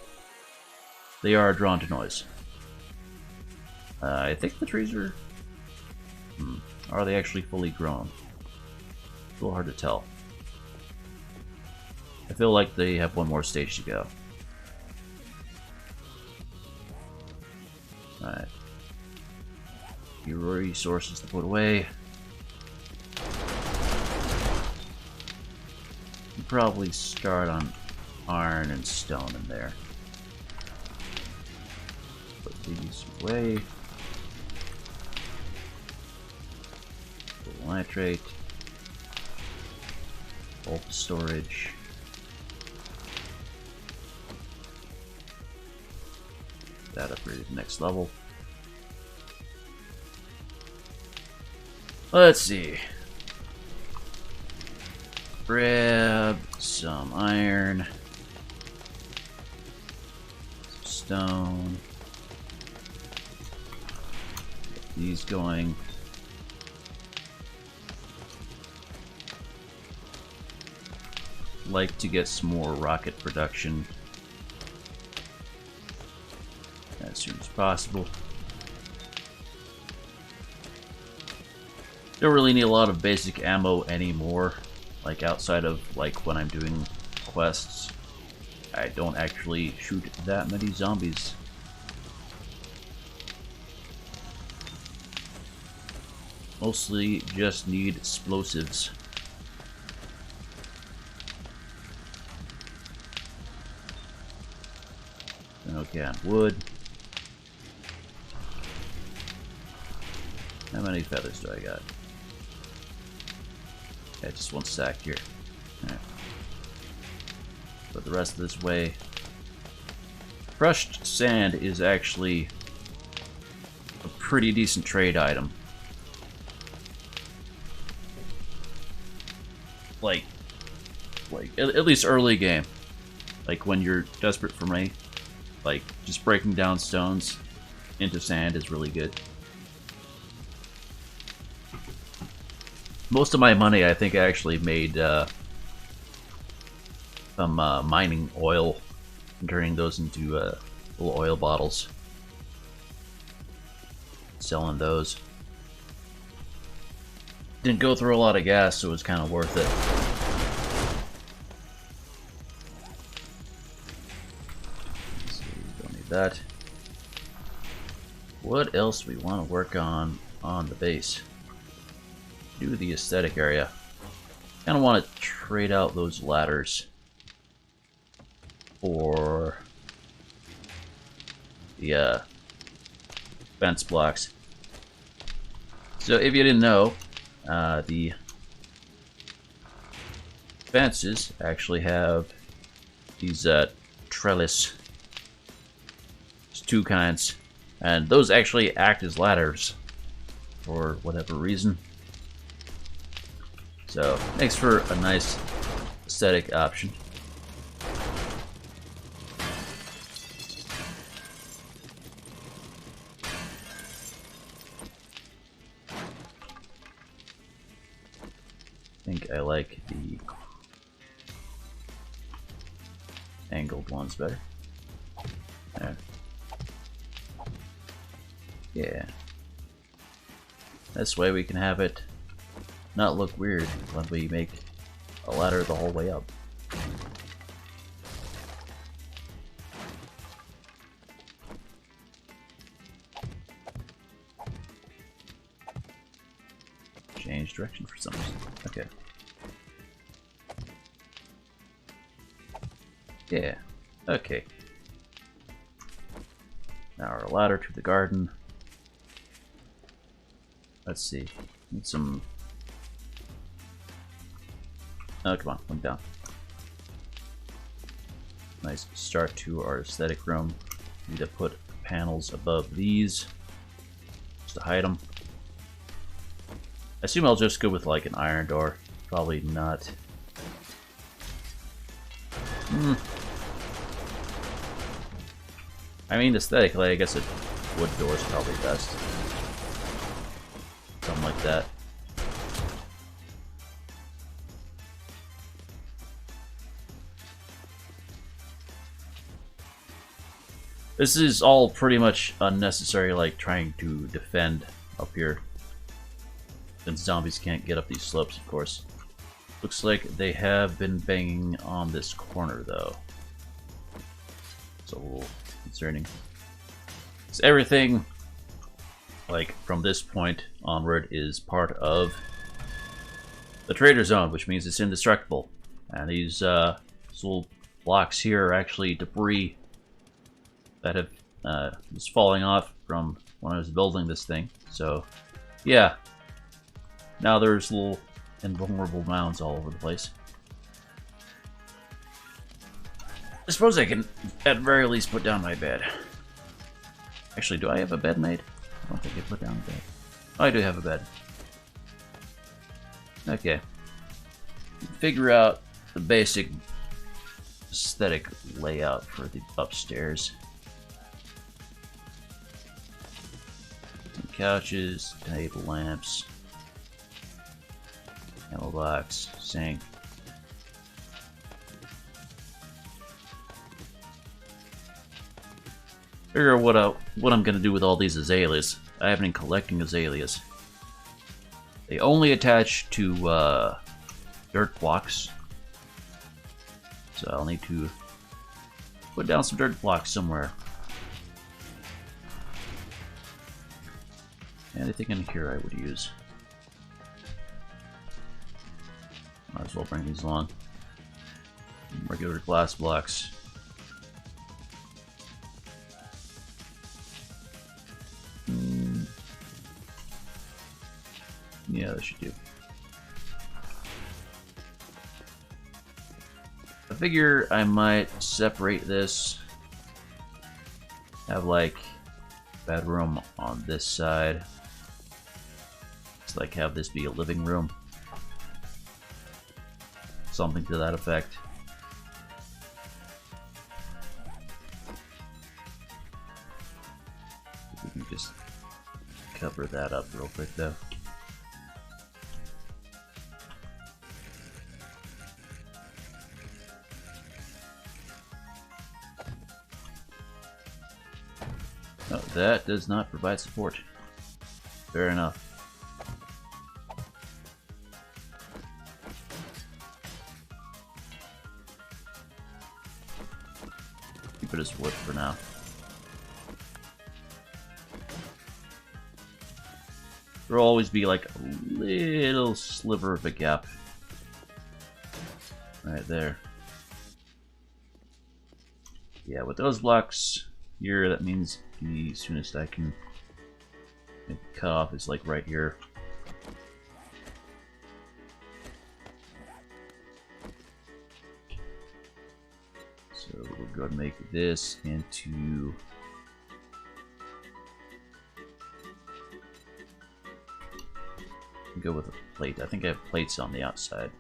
they are drawn to noise. I think the trees are... Are they actually fully grown? It's a little hard to tell. I feel like they have one more stage to go. Alright. Few resources to put away. You probably start on iron and stone in there. Put these away. Put nitrate. Bulk storage. That upgraded to next level. Let's see. Grab some iron, some stone. Get these going. Like to get some more rocket production as soon as possible. Don't really need a lot of basic ammo anymore, like outside of like when I'm doing quests. I don't actually shoot that many zombies. Mostly just need explosives. Okay, on wood. How many feathers do I got? Yeah, just one stack here. Alright. Put the rest of this way. Crushed sand is actually a pretty decent trade item. Like at least early game. Like when you're desperate for money. Like just breaking down stones into sand is really good. Most of my money, I think, I actually made from mining oil and turning those into little oil bottles. Selling those. Didn't go through a lot of gas, so it was kind of worth it. So don't need that. What else do we want to work on the base? Do the aesthetic area. Kind of want to trade out those ladders for the fence blocks. So if you didn't know, the fences actually have these trellis. There's two kinds, and those actually act as ladders for whatever reason. So, makes for a nice aesthetic option. I think I like the angled ones better. There. Yeah. This way we can have it not look weird when we make a ladder the whole way up. Change direction for some reason. Okay. Yeah. Okay. Now our ladder to the garden. Let's see. Need some... Oh, come on, come down. Nice start to our aesthetic room. Need to put panels above these just to hide them. I assume I'll just go with like an iron door. Probably not. I mean, aesthetically, I guess a wood door is probably best. Something like that. This is all pretty much unnecessary, like trying to defend up here. Since zombies can't get up these slopes, of course. Looks like they have been banging on this corner, though. It's a little concerning. So everything, like, from this point onward is part of the trader zone, which means it's indestructible. And these little blocks here are actually debris that have was falling off from when I was building this thing. So, yeah. Now there's little invulnerable mounds all over the place. I suppose I can, at very least, put down my bed. Actually, do I have a bed made? I don't think I put down a bed. Oh, I do have a bed. Okay. Figure out the basic aesthetic layout for the upstairs. Some couches, table lamps, candle box, sink. Figure out what I'm gonna do with all these azaleas. I haven't been collecting azaleas. They only attach to dirt blocks, so I'll need to put down some dirt blocks somewhere. Anything in here I would use. Might as well bring these along. Regular glass blocks. Yeah, that should do. I figure I might separate this. Have like bedroom on this side. Just like have this be a living room. Something to that effect. We can just cover that up real quick though. Oh, that does not provide support. Fair enough. Keep it as wood for now. There'll always be like a little sliver of a gap. Right there. Yeah, with those blocks here, that means the soonest I can cut off is like right here. So we'll go and make this into go with a plate. I think I have plates on the outside.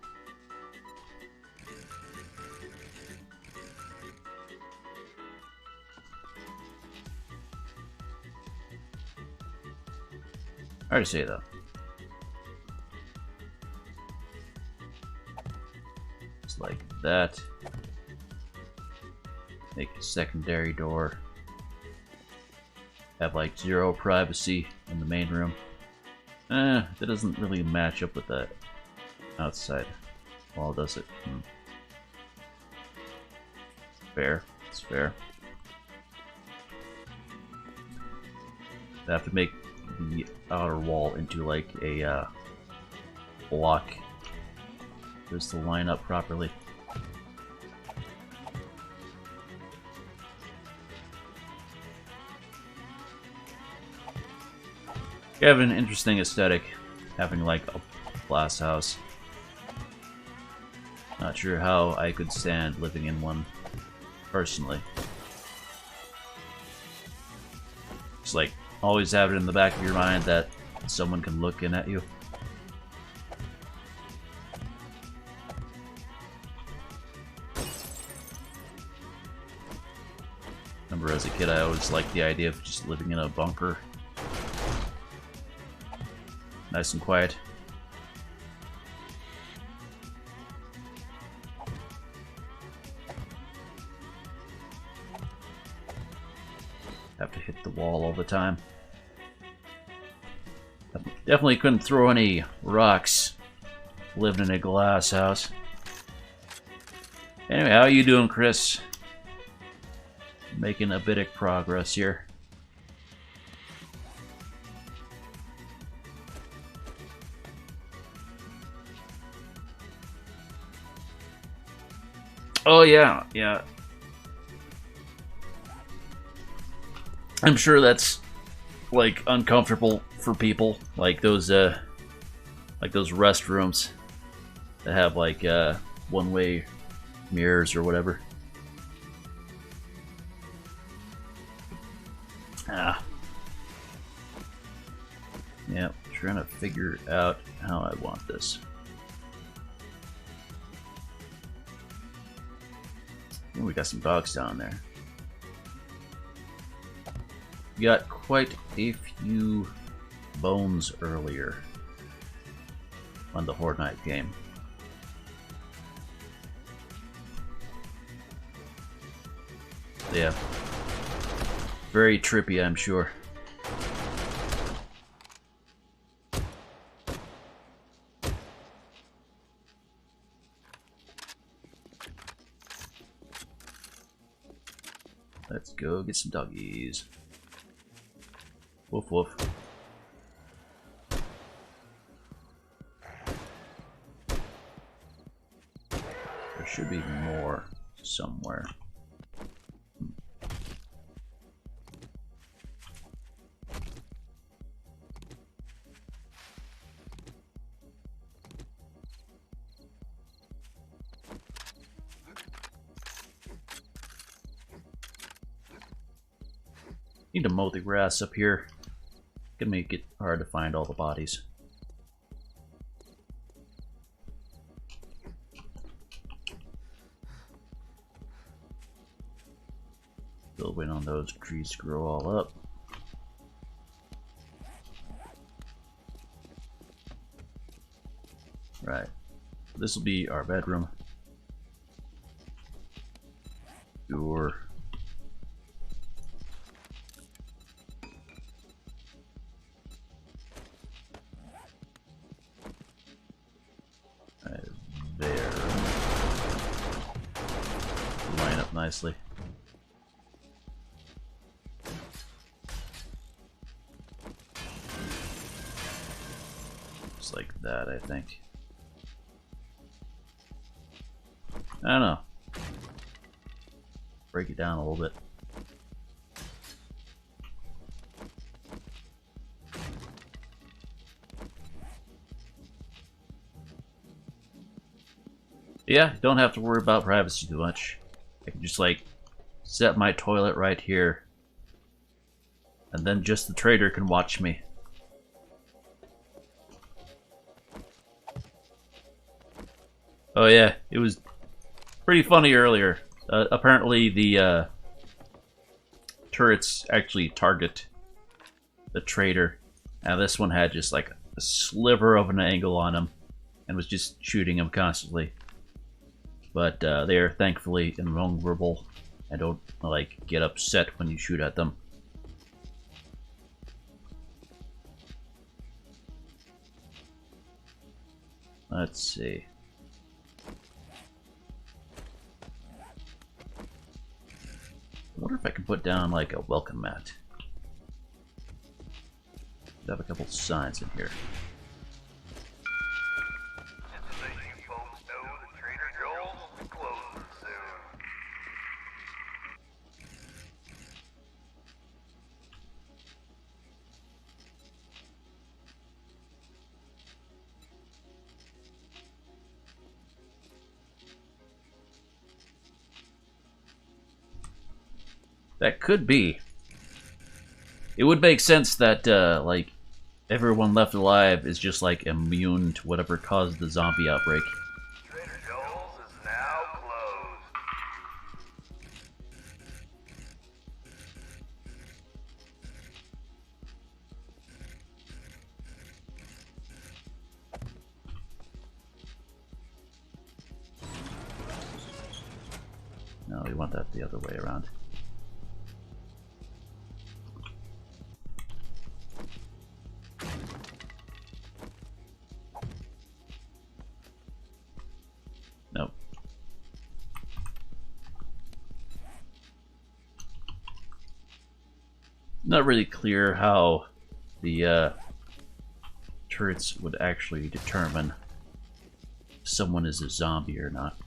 Hard to say though. Just like that. Make a secondary door. Have like 0 privacy in the main room. That doesn't really match up with that outside wall, does it? Fair. It's fair. I have to make the outer wall into like a block just to line up properly. You have an interesting aesthetic having like a glass house. Not sure how I could stand living in one personally. It's like always have it in the back of your mind that someone can look in at you. Remember as a kid I always liked the idea of just living in a bunker. Nice and quiet. have to hit the wall all the time. Definitely couldn't throw any rocks living in a glass house. Anyway, how you doing, Chris? Making a bit of progress here. Oh yeah, yeah. I'm sure that's like uncomfortable for people, like those restrooms that have like one-way mirrors or whatever. Yeah, trying to figure out how I want this. Ooh, we got some dogs down there. We got quite a few bones earlier on the Horde Night game. Yeah. Very trippy, I'm sure. Let's go get some doggies. Woof woof. There should be more somewhere. Need to mow the grass up here. Gonna make it hard to find all the bodies. Still waiting on those trees to grow all up. Right. This will be our bedroom. Door. There. Line up nicely. Just like that, I think. I don't know. Break it down a little bit. Yeah, don't have to worry about privacy too much. I can just like set my toilet right here, and then just the trader can watch me. Oh yeah, it was pretty funny earlier. Apparently the turrets actually target the trader, and this one had just like a sliver of an angle on him and was just shooting him constantly. But they are thankfully invulnerable and don't like get upset when you shoot at them. Let's see. I wonder if I can put down like a welcome mat. I have a couple signs in here. That could be. It would make sense that, like, everyone left alive is just, like, immune to whatever caused the zombie outbreak. Trader Joel's is now closed. No, we want that the other way around. Not really clear how the turrets would actually determine if someone is a zombie or not.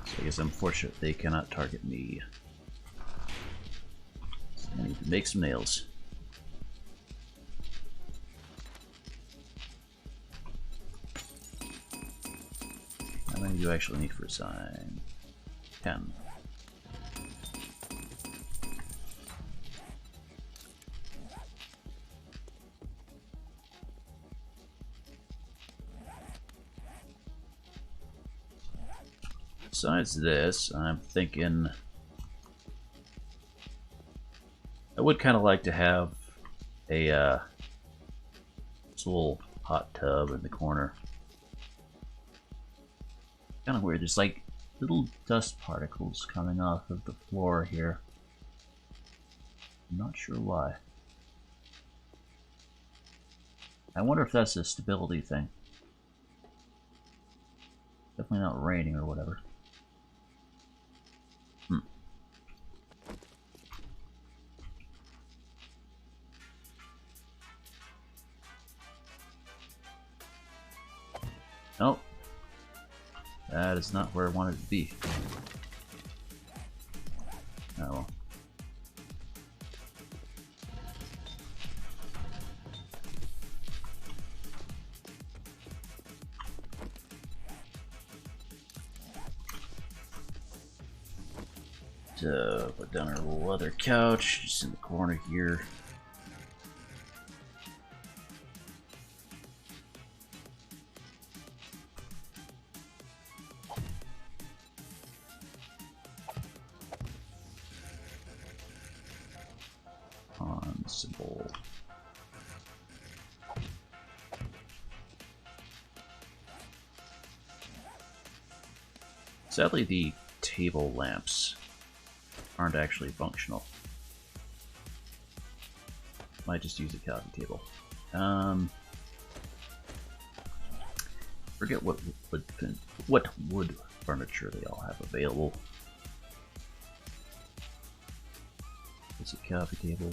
So I guess I'm fortunate they cannot target me. So I need to make some nails. How many do you actually need for a sign? 10. Besides this, I'm thinking I would kind of like to have a this little hot tub in the corner. Kind of weird. There's like little dust particles coming off of the floor here. I'm not sure why. I wonder if that's a stability thing. Definitely not raining or whatever. Nope. That is not where I wanted to be. Oh well. So, put down our little leather couch just in the corner here. Symbol. Sadly, the table lamps aren't actually functional. Might just use a coffee table. Forget what wood furniture they all have available. It's a coffee table.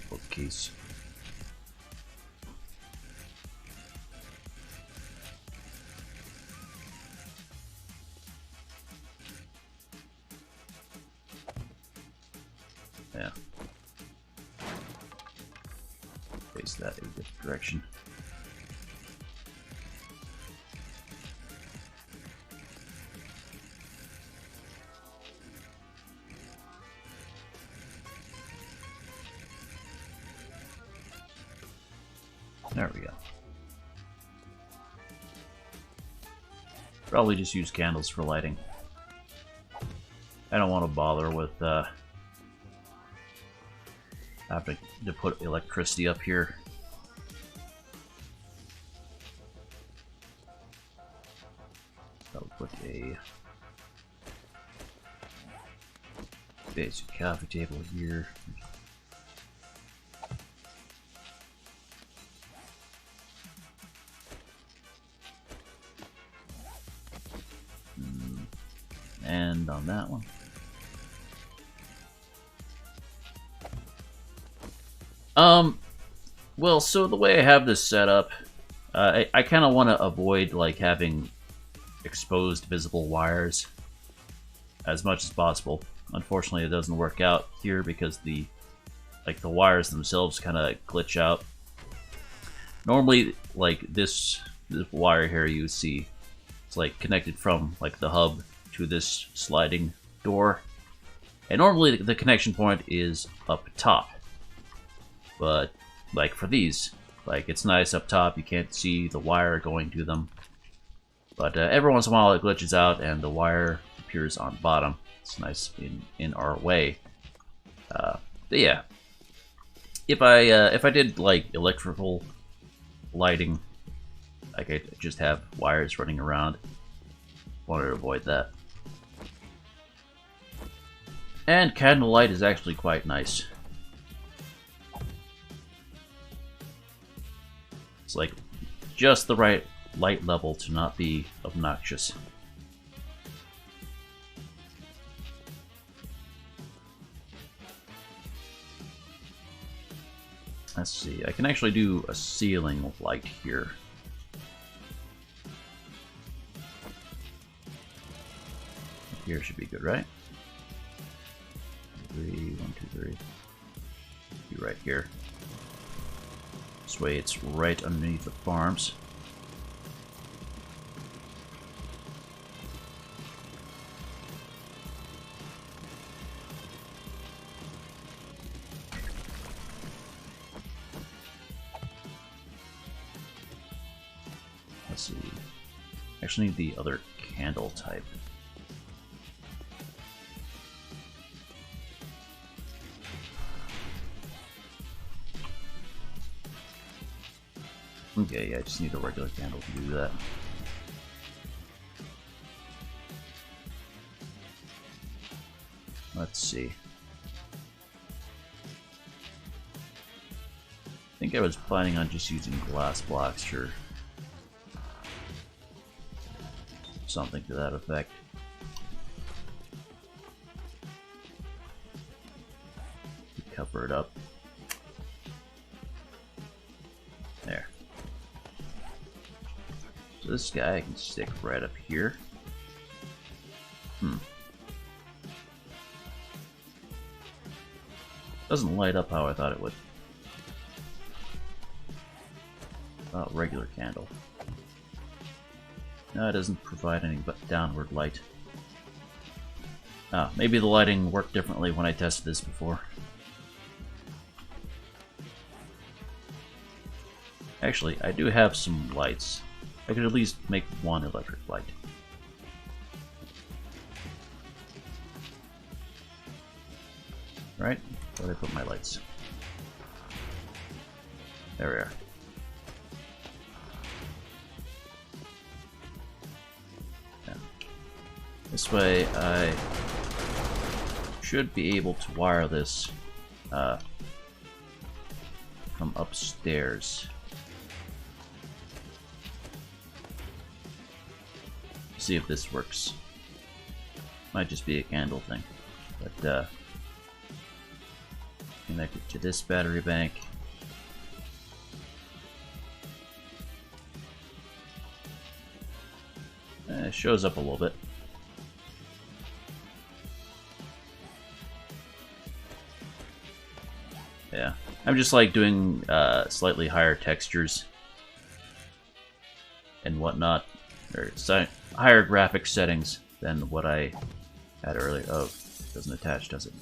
Bookcase. Yeah. Face that in a different direction. There we go. Probably just use candles for lighting. I don't want to bother with having to put electricity up here. I'll put a basic coffee table here. And on that one. Well, so the way I have this set up, I kind of want to avoid like having exposed visible wires as much as possible. Unfortunately, it doesn't work out here because the wires themselves kind of glitch out. Normally, like this wire here you see, it's like connected from like the hub to this sliding door, and normally the connection point is up top. But like for these, like it's nice up top, you can't see the wire going to them. But every once in a while it glitches out and the wire appears on bottom. It's nice in our way. But yeah, if I did like electrical lighting, like I just have wires running around. Wanted to avoid that. And candlelight is actually quite nice. It's like just the right light level to not be obnoxious. Let's see, I can actually do a ceiling light here. Here should be good, right? 3, 1, 2, 3. Be right here. This way it's right underneath the farms. Let's see. Actually need the other candle type. Okay, yeah, I just need a regular candle to do that. Let's see. I think I was planning on just using glass blocks or something to that effect. Cover it up. There. So this guy I can stick right up here. Doesn't light up how I thought it would. Oh, regular candle. No, it doesn't provide any but downward light. Ah, maybe the lighting worked differently when I tested this before. Actually, I do have some lights. I could at least make one electric light. Right? Where did I put my lights? There we are. Yeah. This way I should be able to wire this from upstairs. See if this works. Might just be a candle thing, but connect it to this battery bank. It shows up a little bit. Yeah, I'm just like doing slightly higher textures and whatnot, or higher graphic settings than what I had earlier. Oh, it doesn't attach, does it?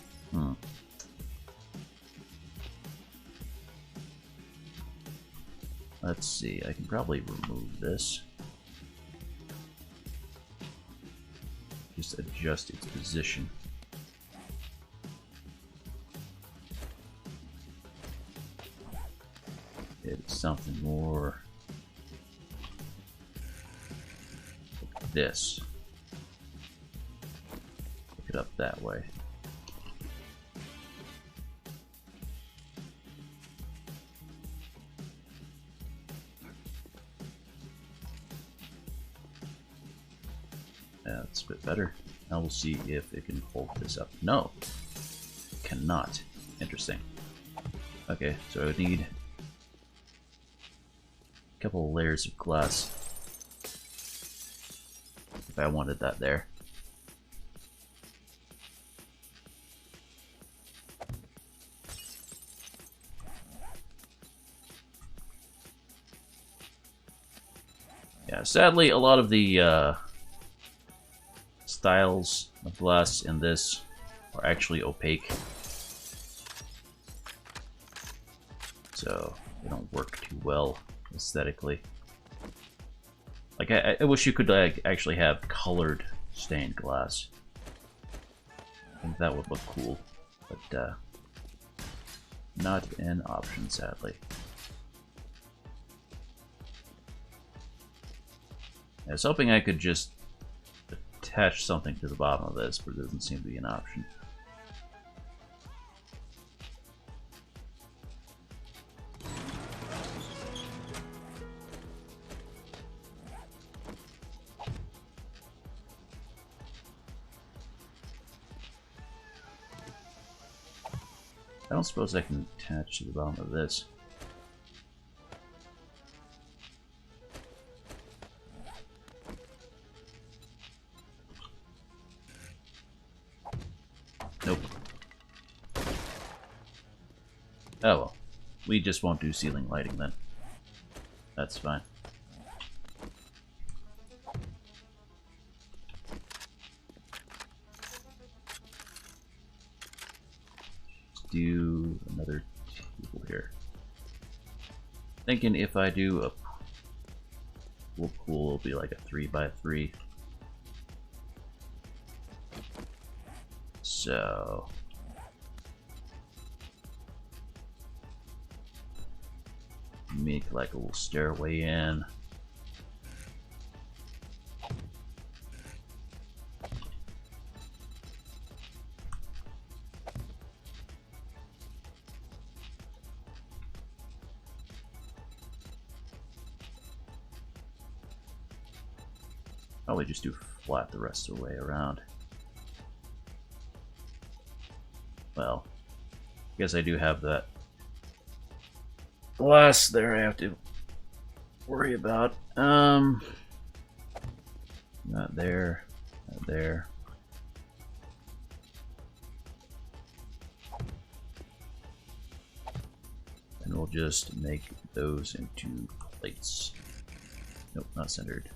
Let's see, I can probably remove this. Just adjust its position. It's something more like this. Pick it up that way. That's a bit better. Now we'll see if it can hold this up. No, it cannot. Interesting. Okay, so I would need a couple of layers of glass if I wanted that there. Yeah, sadly, a lot of the styles of glass in this are actually opaque, so they don't work too well aesthetically. Like, I wish you could actually have colored stained glass. I think that would look cool, but not an option, sadly. I was hoping I could just attach something to the bottom of this, but it doesn't seem to be an option. I don't suppose I can attach to the bottom of this. Nope. Oh well. We just won't do ceiling lighting then. That's fine. Do another table here. Thinking if I do a pool, it'll be like a 3x3. So make like a little stairway in. Probably just do flat the rest of the way around. Well, I guess I do have that glass there I have to worry about. Not there, not there. And we'll just make those into plates. Nope, not centered.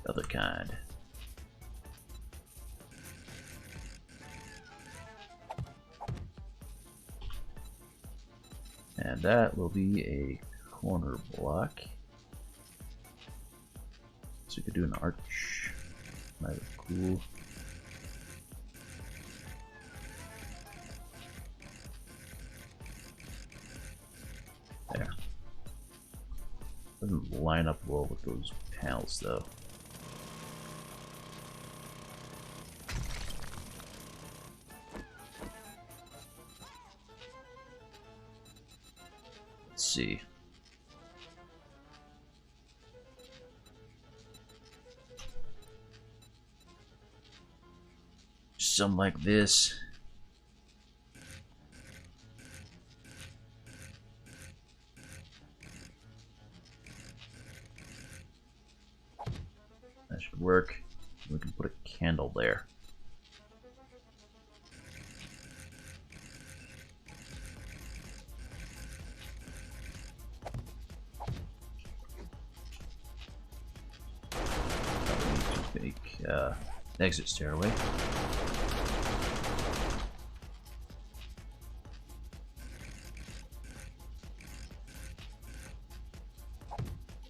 Other kind. And that will be a corner block. So we could do an arch. Might be cool. There. Doesn't line up well with those panels though. See. Something like this. That should work. We can put a candle there. Exit stairway.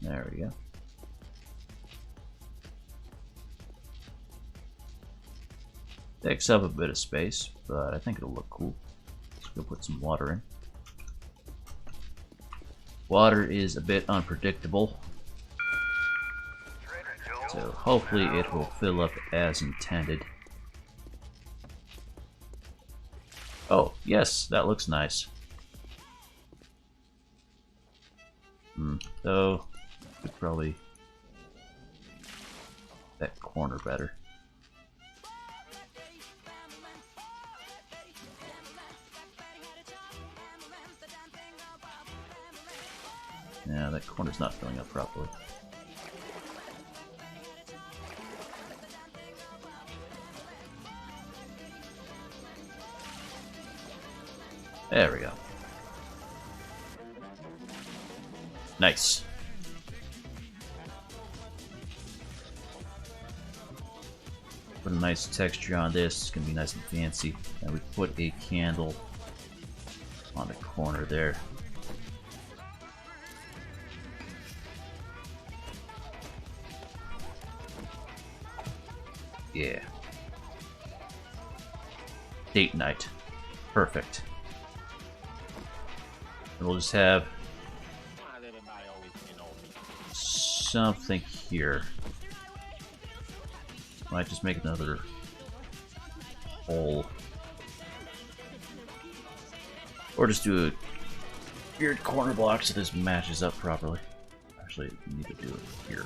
There we go. Takes up a bit of space, but I think it'll look cool. Let's go put some water in. Water is a bit unpredictable. So hopefully it will fill up as intended. Oh, yes, that looks nice. So, could probably that corner better. Yeah, that corner's not filling up properly. There we go. Nice. Put a nice texture on this. It's gonna be nice and fancy. And we put a candle on the corner there. Yeah. Date night. Perfect. And we'll just have something here. Might just make another hole. Or just do a weird corner block so this matches up properly. Actually, we need to do it here.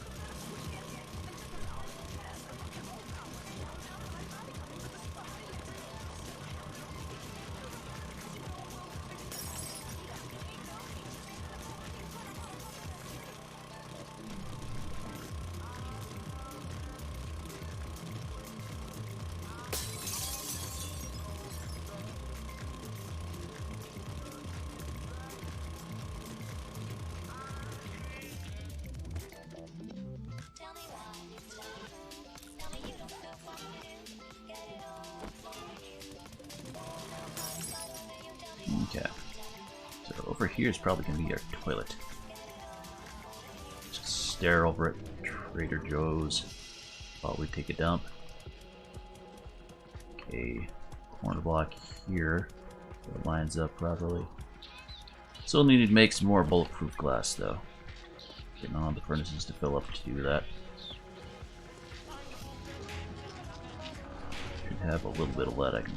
here is probably going to be our toilet. Just stare over at Trader Joe's while we take a dump. Okay, corner block here. So it lines up properly. Still needed to make some more bulletproof glass though. Getting on the furnaces to fill up to do that. Should have a little bit of lead I can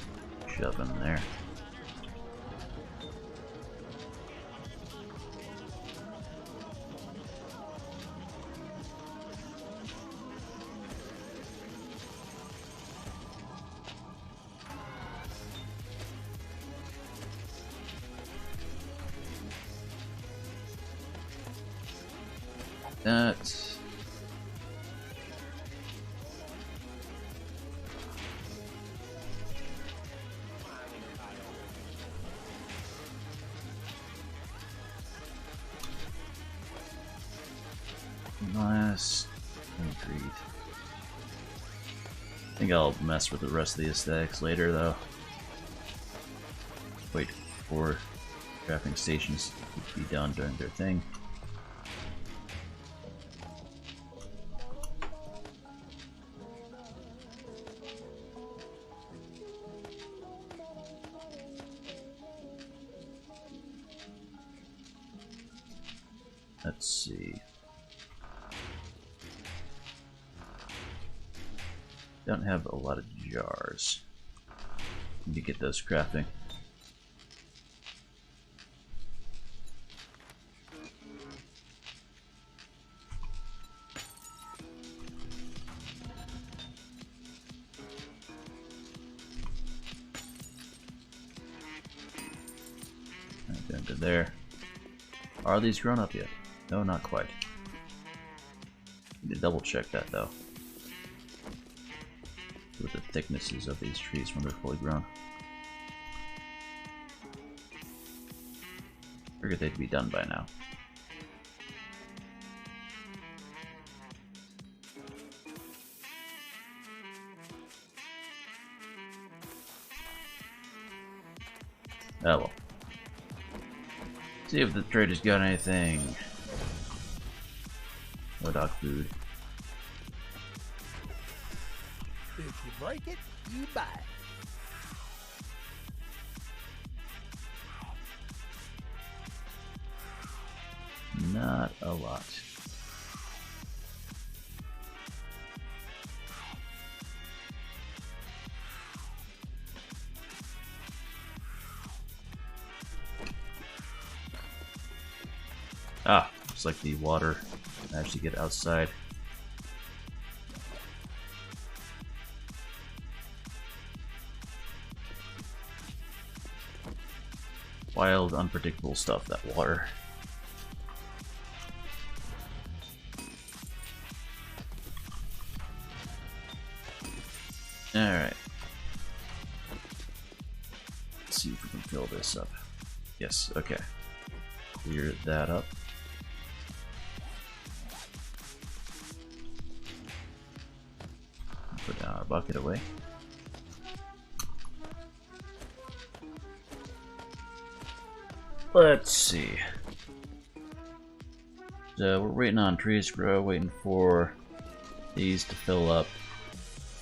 shove in there. That. Last concrete. I think I'll mess with the rest of the aesthetics later though. Wait for crafting stations to be done during their thing. Let's see. Don't have a lot of jars. Need to get those crafting. Down to there. Are these grown up yet? No, not quite. Need to double check that though. With the thicknesses of these trees when they're fully grown. Figured they'd be done by now. Oh well. See if the trader's got anything. No dog food. If you break it, you buy it. Not a lot. Ah, looks like the water managed to get outside. Wild, unpredictable stuff, that water. Alright. Let's see if we can fill this up. Yes, okay. Clear that up. Put our bucket away. Let's see. So we're waiting on trees to grow, waiting for these to fill up.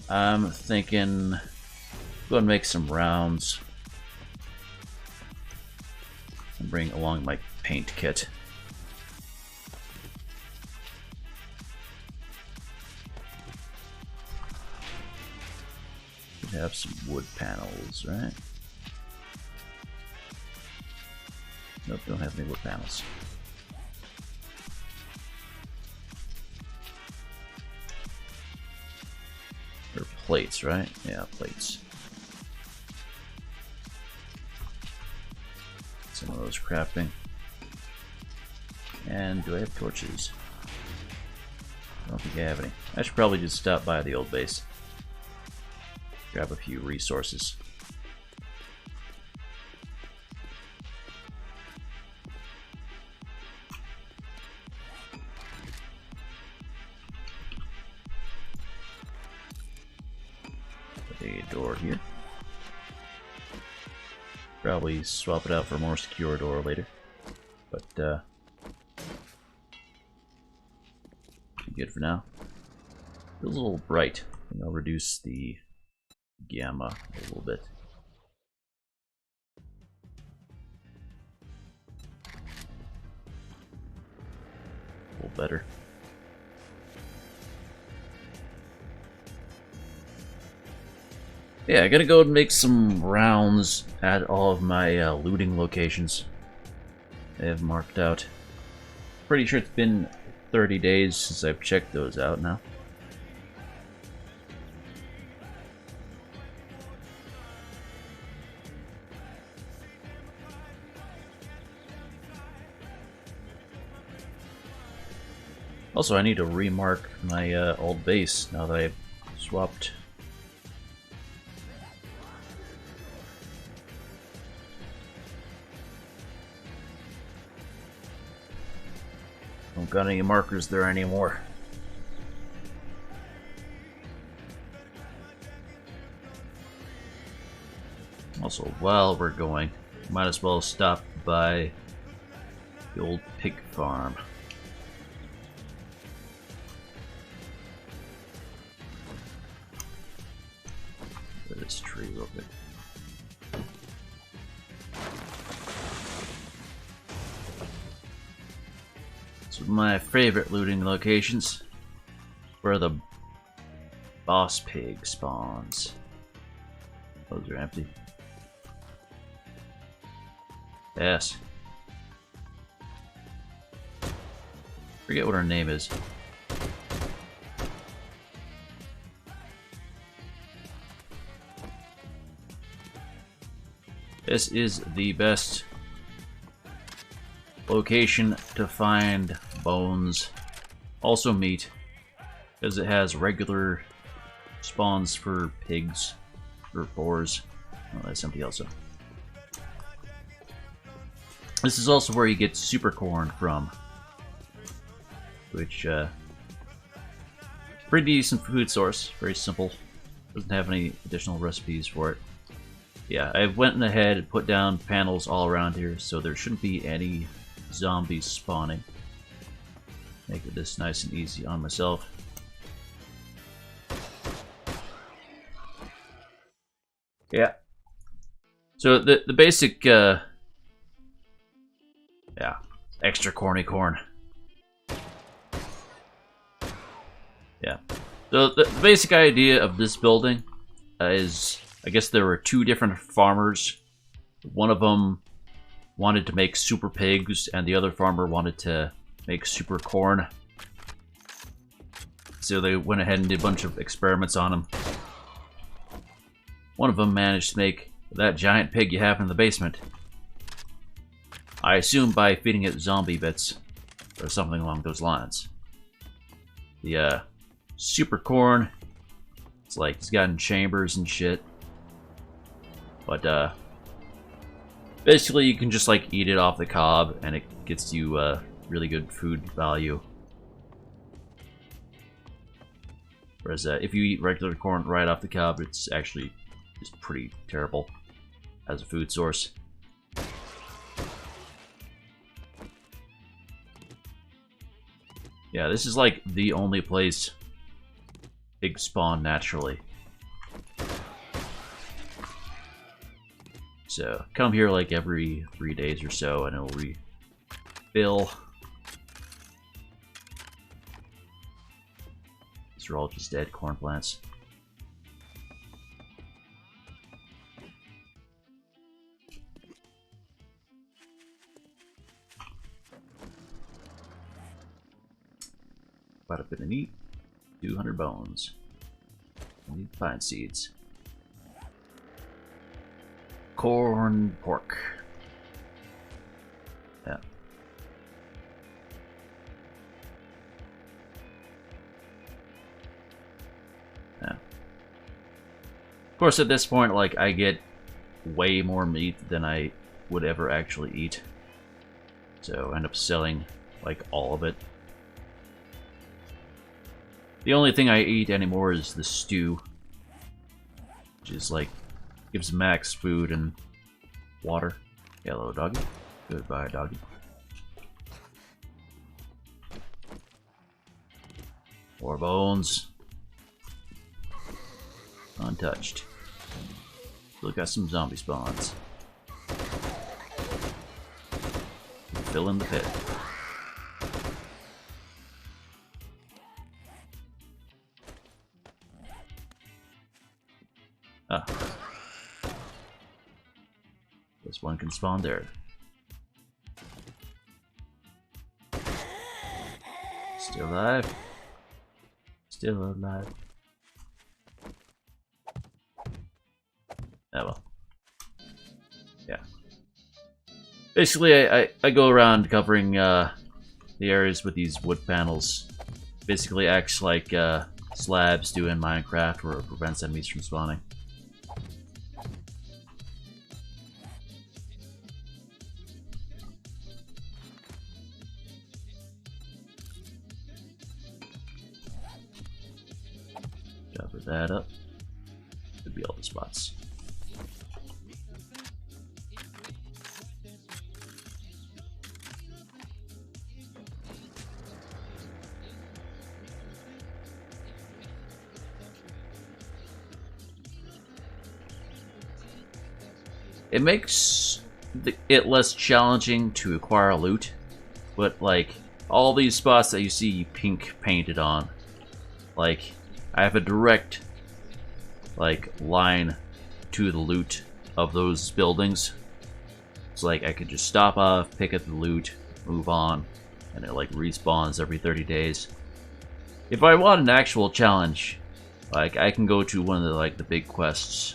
I'm thinking go and make some rounds and bring along my paint kit. Should have some wood panels, right? Nope, don't have any wood panels. Or plates, right? Yeah, plates. Some of those crafting. And do I have torches? I don't think I have any. I should probably just stop by the old base. Grab a few resources. A door here. Probably swap it out for a more secure door later. But good for now. Feels a little bright. I think I'll reduce the gamma a little bit. A little better. Yeah, I gotta go and make some rounds at all of my looting locations I have marked out. Pretty sure it's been 30 days since I've checked those out now. Also, I need to remark my old base now that I've swapped. Don't got any markers there anymore. Also, while we're going, might as well stop by the old pig farm. This tree real quick. It's my favorite looting locations, where the boss pig spawns. Those are empty. Yes. Forget what her name is. This is the best location to find bones. Also meat, because it has regular spawns for pigs or boars. Oh, that's empty also. This is also where you get super corn from, which pretty decent food source. Very simple. Doesn't have any additional recipes for it. Yeah, I went ahead and put down panels all around here, so there shouldn't be any zombies spawning. Make it this nice and easy on myself. Yeah. So the basic, yeah, extra corny corn. Yeah. So the basic idea of this building is, I guess there were two different farmers. One of them wanted to make super pigs, and the other farmer wanted to make super corn. So they went ahead and did a bunch of experiments on them. One of them managed to make that giant pig you have in the basement. I assume by feeding it zombie bits, or something along those lines. The super corn, it's like it's gotten chambers and shit. But basically you can just like eat it off the cob and it gets you really good food value. Whereas if you eat regular corn right off the cob, it's actually just pretty terrible as a food source. Yeah, this is like the only place pigs spawn naturally. So come here like every 3 days or so and it'll refill. These are all just dead corn plants. Quite a bit of meat. 200 bones. I need pine seeds. Corn pork. Yeah. Yeah. Of course, at this point, like, I get way more meat than I would ever actually eat. So I end up selling, like, all of it. The only thing I eat anymore is the stew, which is like, gives max food and water. Hello, doggy. Goodbye, doggy. 4 bones. Untouched. Still got some zombie spawns. Fill in the pit. Ah. This one can spawn there. Still alive. Still alive. Oh well. Yeah. Basically, I go around covering the areas with these wood panels. Basically acts like slabs do in Minecraft, where it prevents enemies from spawning. Cover that up. Could be all the spots. It makes it less challenging to acquire loot, but like all these spots that you see pink painted on, like I have a direct like line to the loot of those buildings. It's like I could just stop off, pick up the loot, move on, and it like respawns every 30 days. If I want an actual challenge, like I can go to one of the big quests.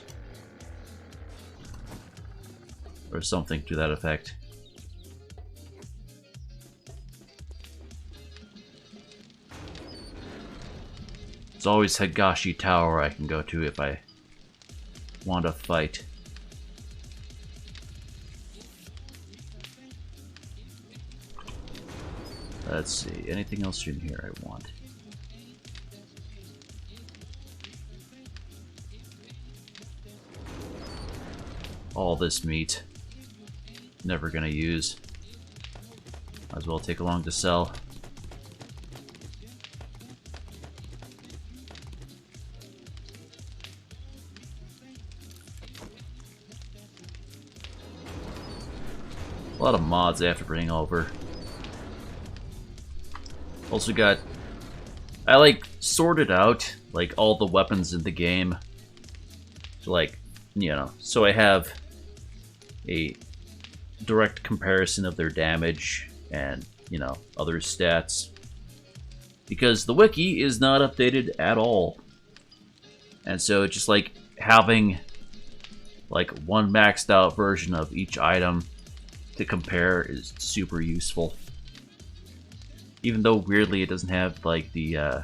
Or something to that effect. There's always Higashi Tower I can go to if I want to fight. Let's see, anything else in here I want? All this meat. Never gonna use. Might as well take along to sell. A lot of mods I have to bring over. Also got... I like sorted out like all the weapons in the game. So like, you know, so I have a direct comparison of their damage and, you know, other stats. Because the wiki is not updated at all. And so just like having like one maxed out version of each item to compare is super useful. Even though weirdly it doesn't have like the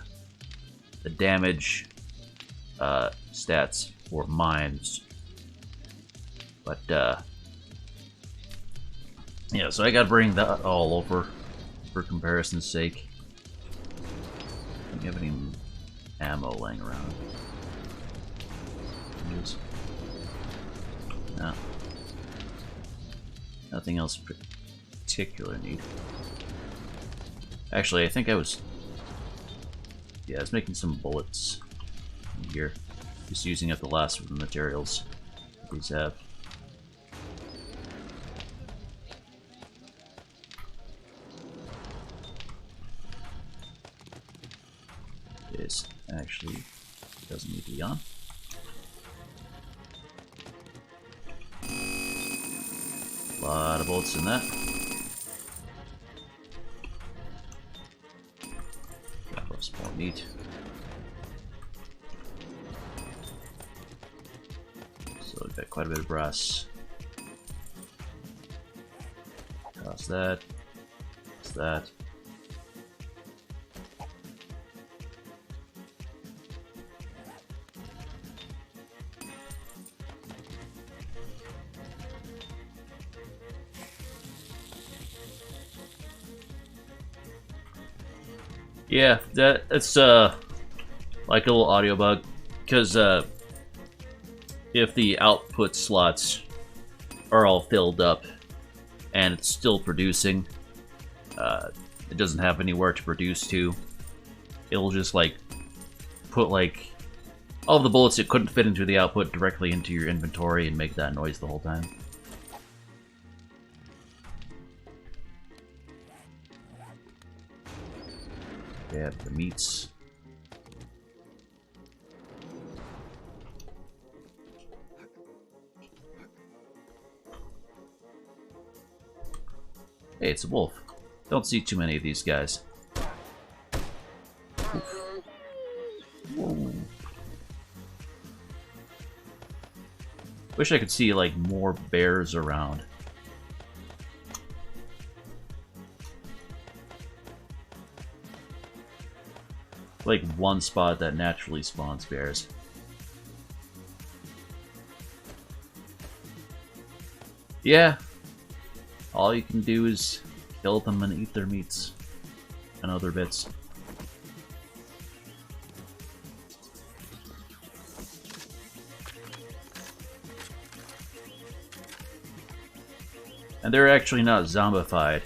damage stats for mines. But yeah, so I gotta bring that all over for comparison's sake. Don't have any ammo laying around. No. Nothing else particular need. Actually, I think I was... Yeah, I was making some bullets in here. Just using up the last of the materials that these have. This actually doesn't need to be on. A lot of bullets in that. More meat. So we've got quite a bit of brass. Toss that. Toss that. Yeah, that's like a little audio bug, because if the output slots are all filled up and it's still producing, it doesn't have anywhere to produce to, it'll just like put like all of the bullets that couldn't fit into the output directly into your inventory and make that noise the whole time. Grab the meats. Hey, it's a wolf. Don't see too many of these guys. Whoa. Wish I could see, like, more bears around. Like, one spot that naturally spawns bears. Yeah. All you can do is kill them and eat their meats and other bits. And they're actually not zombified.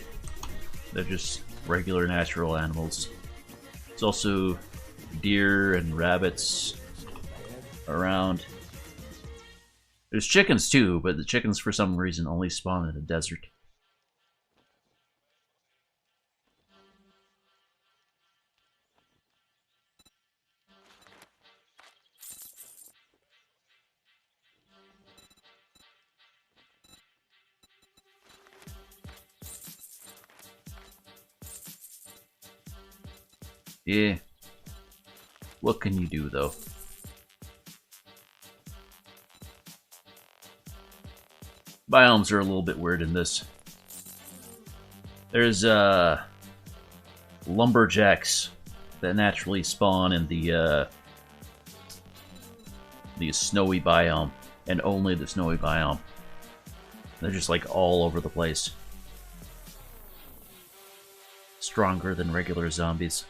They're just regular natural animals. There's also deer and rabbits around. There's chickens too, but the chickens for some reason only spawn in the desert. Yeah. What can you do, though? Biomes are a little bit weird in this. There's, lumberjacks that naturally spawn in the snowy biome, and only the snowy biome. They're just, like, all over the place. Stronger than regular zombies.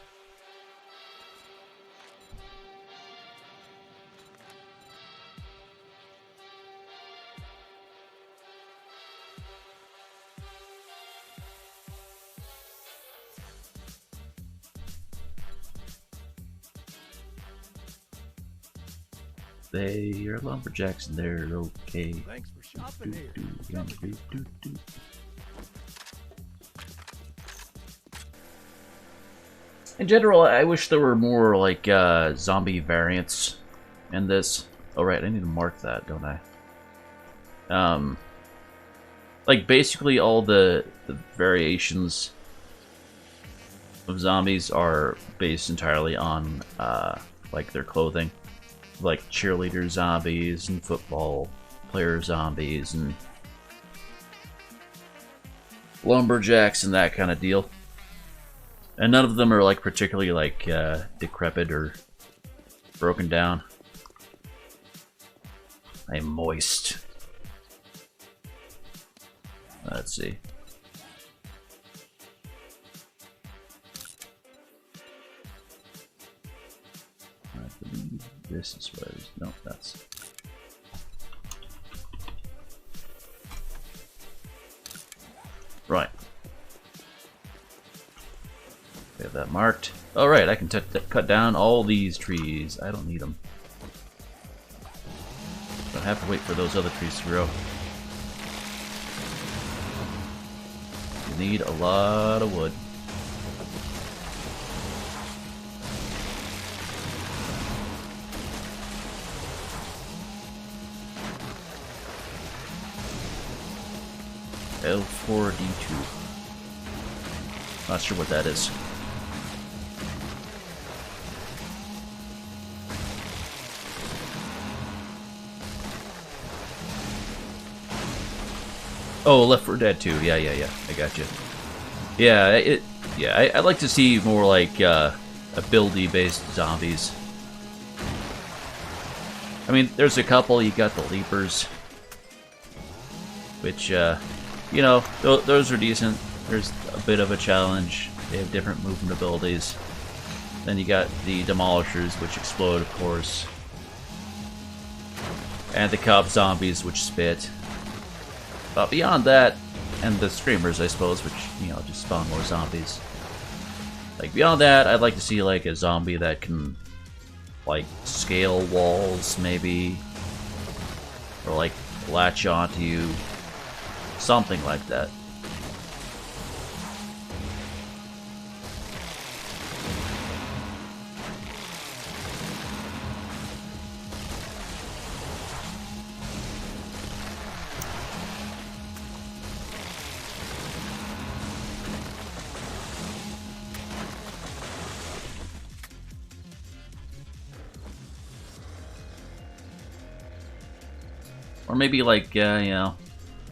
They are lumberjacks and they're okay. Thanks for shopping here. In general, I wish there were more like zombie variants in this. Oh right, I need to mark that, don't I? Like basically all the variations of zombies are based entirely on like their clothing. Like cheerleader zombies and football player zombies and lumberjacks and that kind of deal. And none of them are like particularly like decrepit or broken down. I'm moist. Let's see. I believe this is what it is. No, that's... Right. We have that marked. Alright, I can cut down all these trees. I don't need them. Don't have to wait for those other trees to grow. You need a lot of wood. L4D2. Not sure what that is. Oh, Left 4 Dead 2. Yeah. I got you. Yeah, I'd like to see more like ability-based zombies. I mean, there's a couple. You got the Leapers, which, you know, those are decent. There's a bit of a challenge. They have different movement abilities. Then you got the Demolishers, which explode, of course. And the Cop Zombies, which spit. But beyond that, and the Screamers, I suppose, which, you know, just spawn more zombies. Like, beyond that, I'd like to see, like, a zombie that can, like, scale walls, maybe. Or, like, latch onto you. Something like that. Or maybe like, you know,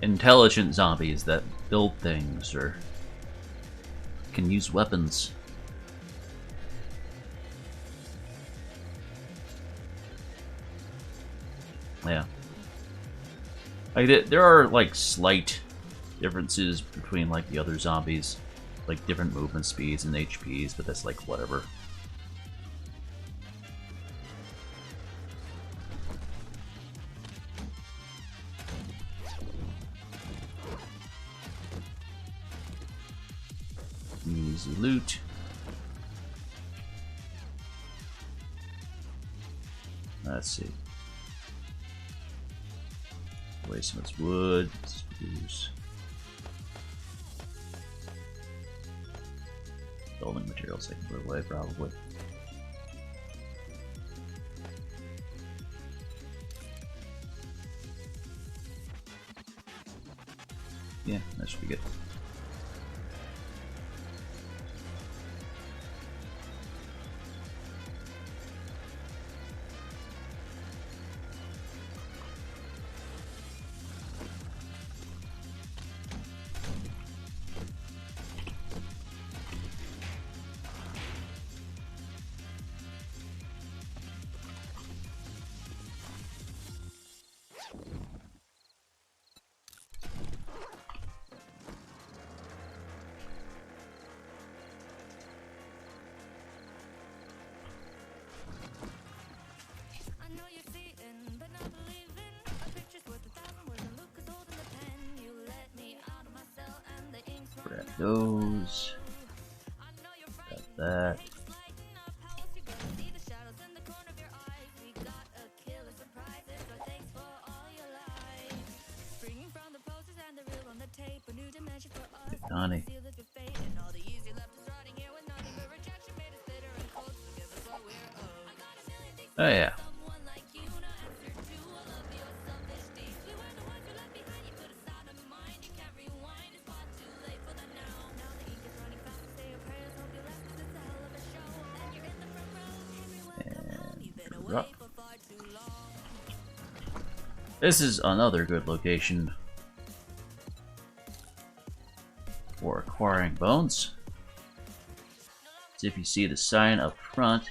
intelligent zombies that build things or can use weapons. Yeah. Like, there are like slight differences between like the other zombies. Like different movement speeds and HPs, but that's like whatever. Easy loot. Let's see. Waste some wood. Use building materials I can put away probably. Yeah, that should be good. Grab those. Got that. Honey. Oh yeah. Rock. This is another good location for acquiring bones. So if you see the sign up front, it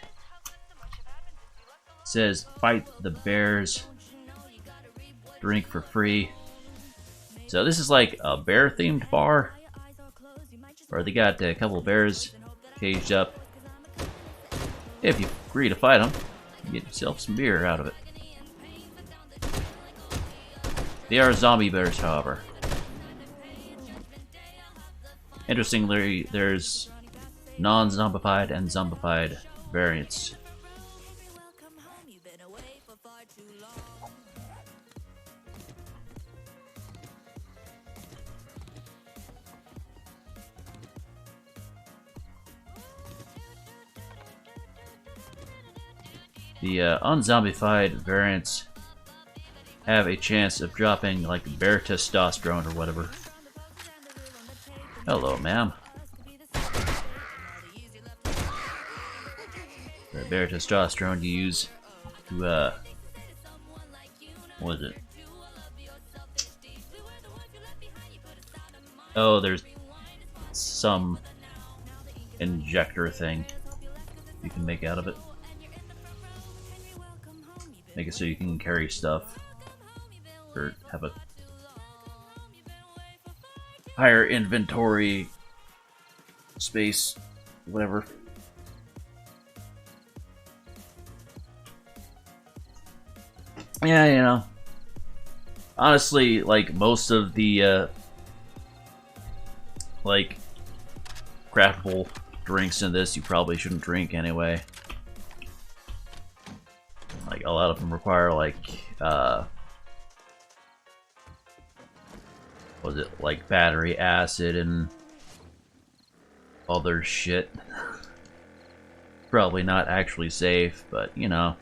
says fight the bears, drink for free. So this is like a bear themed bar where they got a couple of bears caged up. If you agree to fight them, you get yourself some beer out of it. They are zombie bears, however. Interestingly, there's non-zombified and zombified variants. The unzombified variants have a chance of dropping like bear testosterone or whatever. Hello, ma'am. The bear testosterone you use to, what is it? Oh, there's some injector thing you can make out of it. Make it so you can carry stuff or have a higher inventory space, whatever. Yeah, you know. Honestly, like most of the like craftable drinks in this you probably shouldn't drink anyway. Like, a lot of them require, like, what was it, like battery acid and other shit. Probably not actually safe, but you know.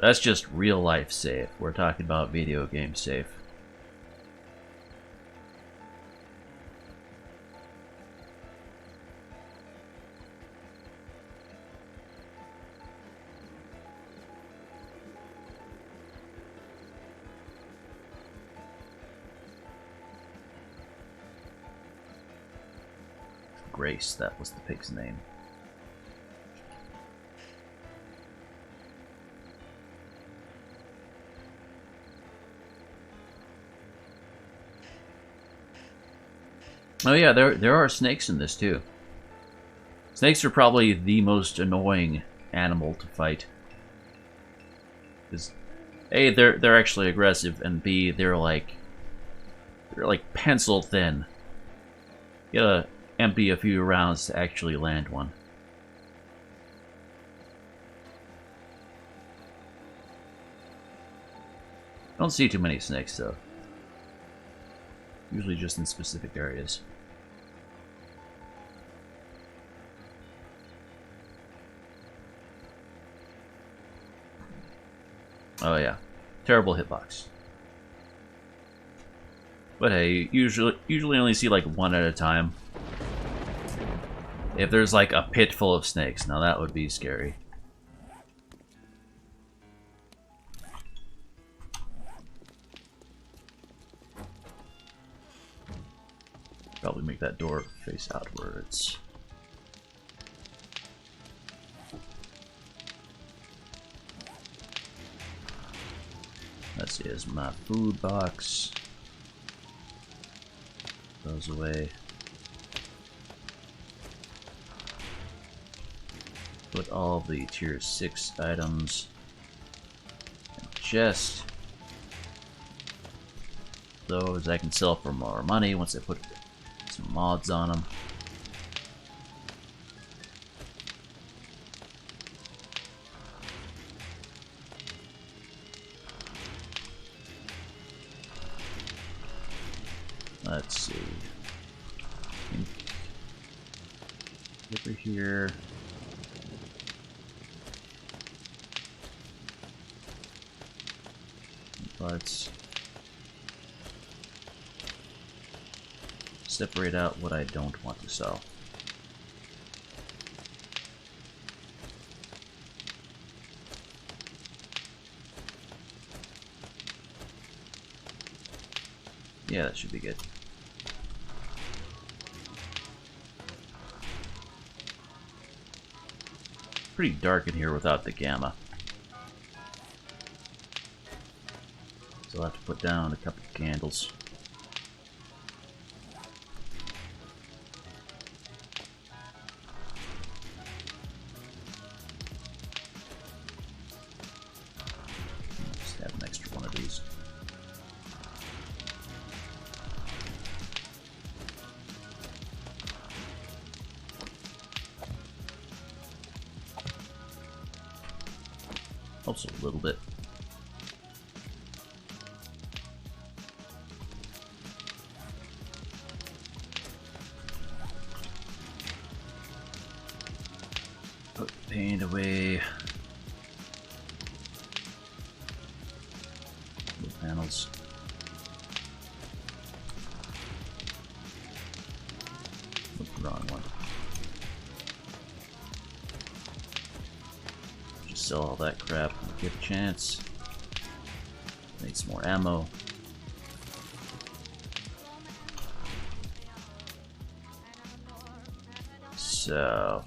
That's just real life safe. We're talking about video game safe. Grace, that was the pig's name. Oh yeah, there are snakes in this too. Snakes are probably the most annoying animal to fight. Because A, they're actually aggressive, and B, they're like pencil thin. You gotta empty a few rounds to actually land one. I don't see too many snakes though. Usually just in specific areas. Oh yeah, terrible hitbox. But hey, usually only see like one at a time. If there's like a pit full of snakes, now that would be scary. Probably make that door face outwards. This is my food box. Those away. Put all the tier 6 items in the chest. Those I can sell for more money once I put some mods on them. Let's see. Over here. Let's separate out what I don't want to sell. Yeah, that should be good. Pretty dark in here without the gamma. So I'll have to put down a couple of candles. Just have an extra one of these. Also a little bit. Put paint away. Little panels. Look, wrong one. Just sell all that crap when I get a chance. Need some more ammo. So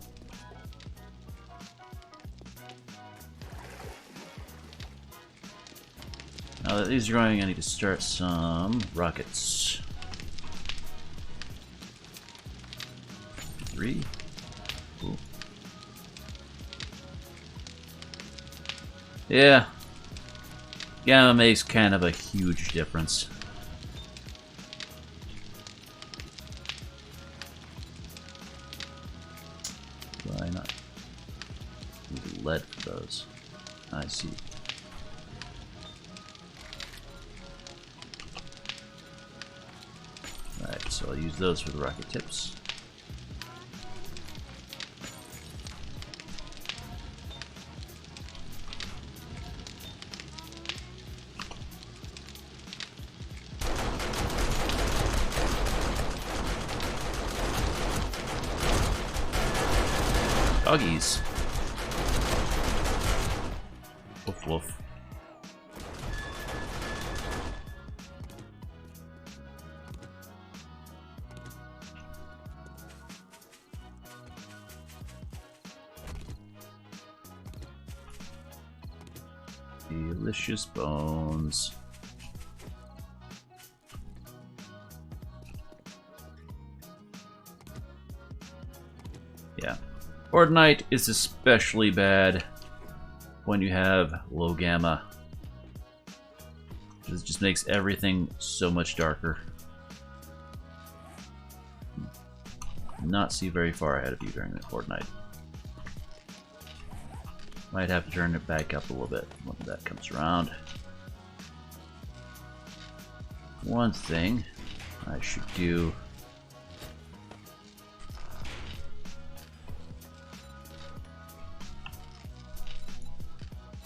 now that these are going, I need to start some rockets. 3. Cool. Yeah. Gamma makes kind of a huge difference. lead for those. I see. Alright, so I'll use those for the rocket tips. Doggies. Woof woof. Delicious bones. Yeah. Fortnite is especially bad when you have low gamma. It just makes everything so much darker. Not see very far ahead of you during the Fortnite. Might have to turn it back up a little bit when that comes around. One thing I should do.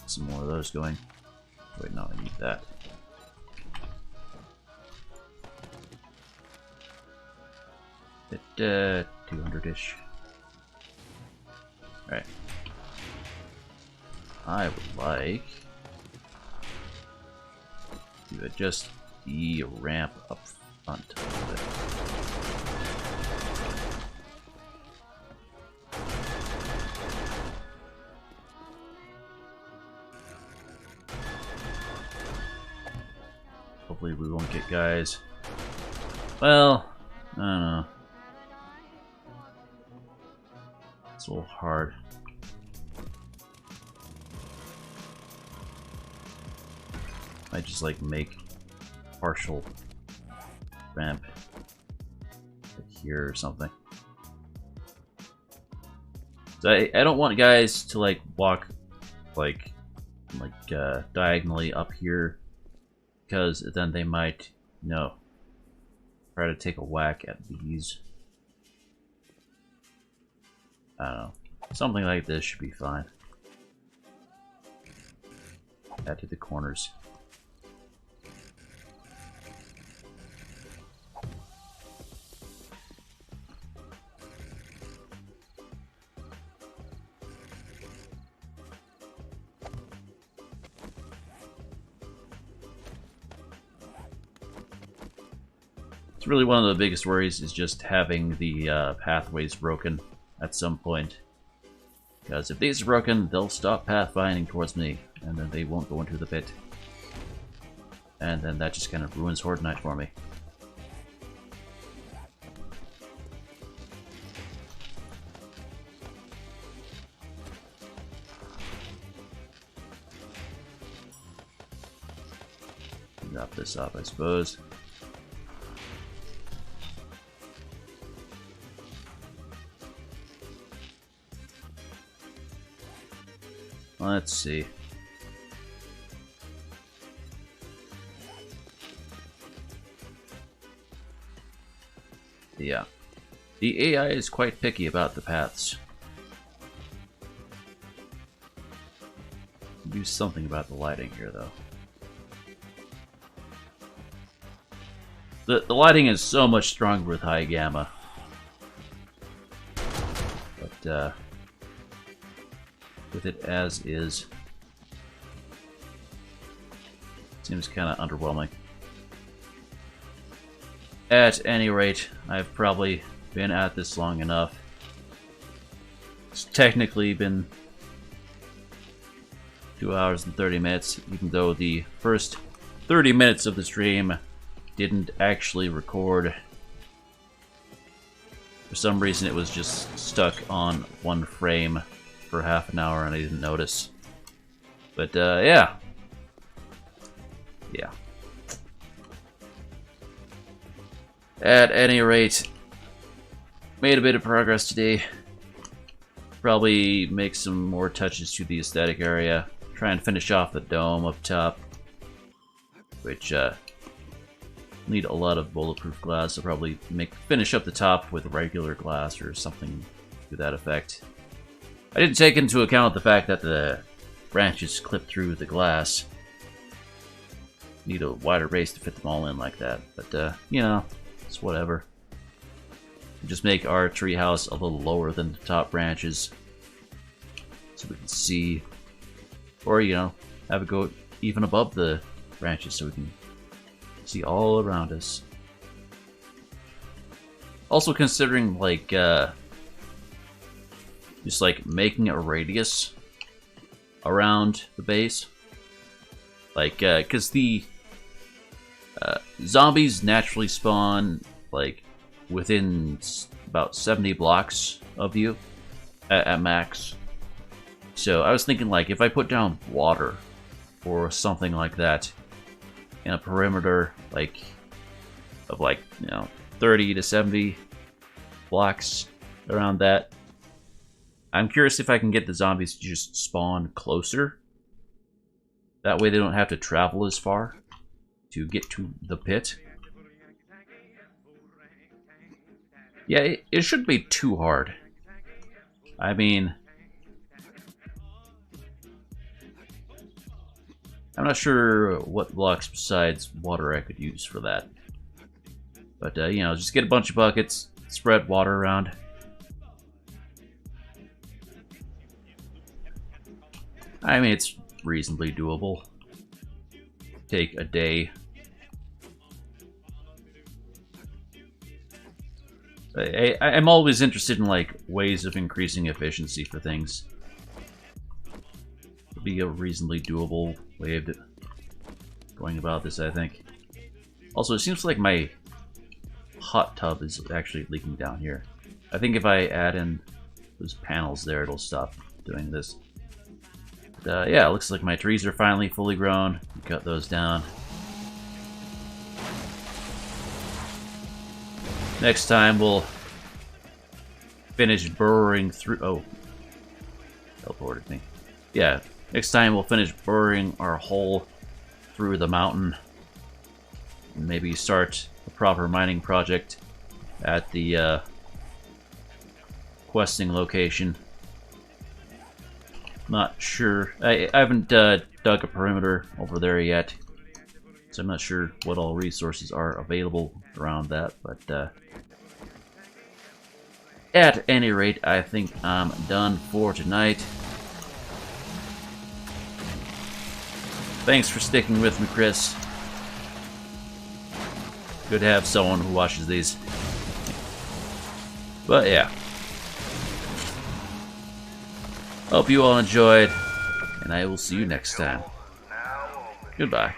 Some more of those going. Wait, no, I need that. At 200-ish. Alright. I would like to adjust the ramp up front a little bit. Hopefully we won't get guys. Well, I don't know. It's a little hard. I just like make partial ramp here or something. So I don't want guys to like walk like diagonally up here, because then they might, you know, try to take a whack at these. I don't know. Something like this should be fine. Add to the corners. It's really one of the biggest worries is just having the pathways broken at some point. Because if these are broken, they'll stop pathfinding towards me, and then they won't go into the pit. And then that just kind of ruins Horde Night for me. Wrap this up, I suppose. Let's see. Yeah. The AI is quite picky about the paths. Do something about the lighting here, though. The lighting is so much stronger with high gamma. But, with it as is, seems kind of underwhelming. At any rate, I've probably been at this long enough. It's technically been 2 hours and 30 minutes, even though the first 30 minutes of the stream didn't actually record. For some reason it was just stuck on one frame for half an hour and I didn't notice. But yeah. Yeah. At any rate, made a bit of progress today. Probably make some more touches to the aesthetic area. Try and finish off the dome up top, which need a lot of bulletproof glass. So probably finish up the top with regular glass or something to that effect. I didn't take into account the fact that the branches clip through the glass. Need a wider base to fit them all in like that, but you know, it's whatever. Just make our treehouse a little lower than the top branches so we can see, or you know, have it go even above the branches so we can see all around us. Also considering like just like making a radius around the base, like because the zombies naturally spawn like within about 70 blocks of you at max. So I was thinking like if I put down water or something like that in a perimeter like of like, you know, 30 to 70 blocks around that. I'm curious if I can get the zombies to just spawn closer. That way they don't have to travel as far to get to the pit. Yeah, it shouldn't be too hard. I mean, I'm not sure what blocks besides water I could use for that. But, you know, just get a bunch of buckets, spread water around. I mean, it's reasonably doable. Take a day. I'm always interested in like ways of increasing efficiency for things. It'd be a reasonably doable way of going about this, I think. Also, it seems like my hot tub is actually leaking down here. I think if I add in those panels there, it'll stop doing this. But, yeah, it looks like my trees are finally fully grown. Cut those down. Next time we'll finish burrowing through. Oh, teleported me. Yeah, next time we'll finish burrowing our hole through the mountain. And maybe start a proper mining project at the questing location. Not sure. I haven't dug a perimeter over there yet, so I'm not sure what all resources are available around that, but at any rate, I think I'm done for tonight. Thanks for sticking with me, Chris. Good to have someone who watches these. But yeah. Hope you all enjoyed, and I will see you next time. Goodbye.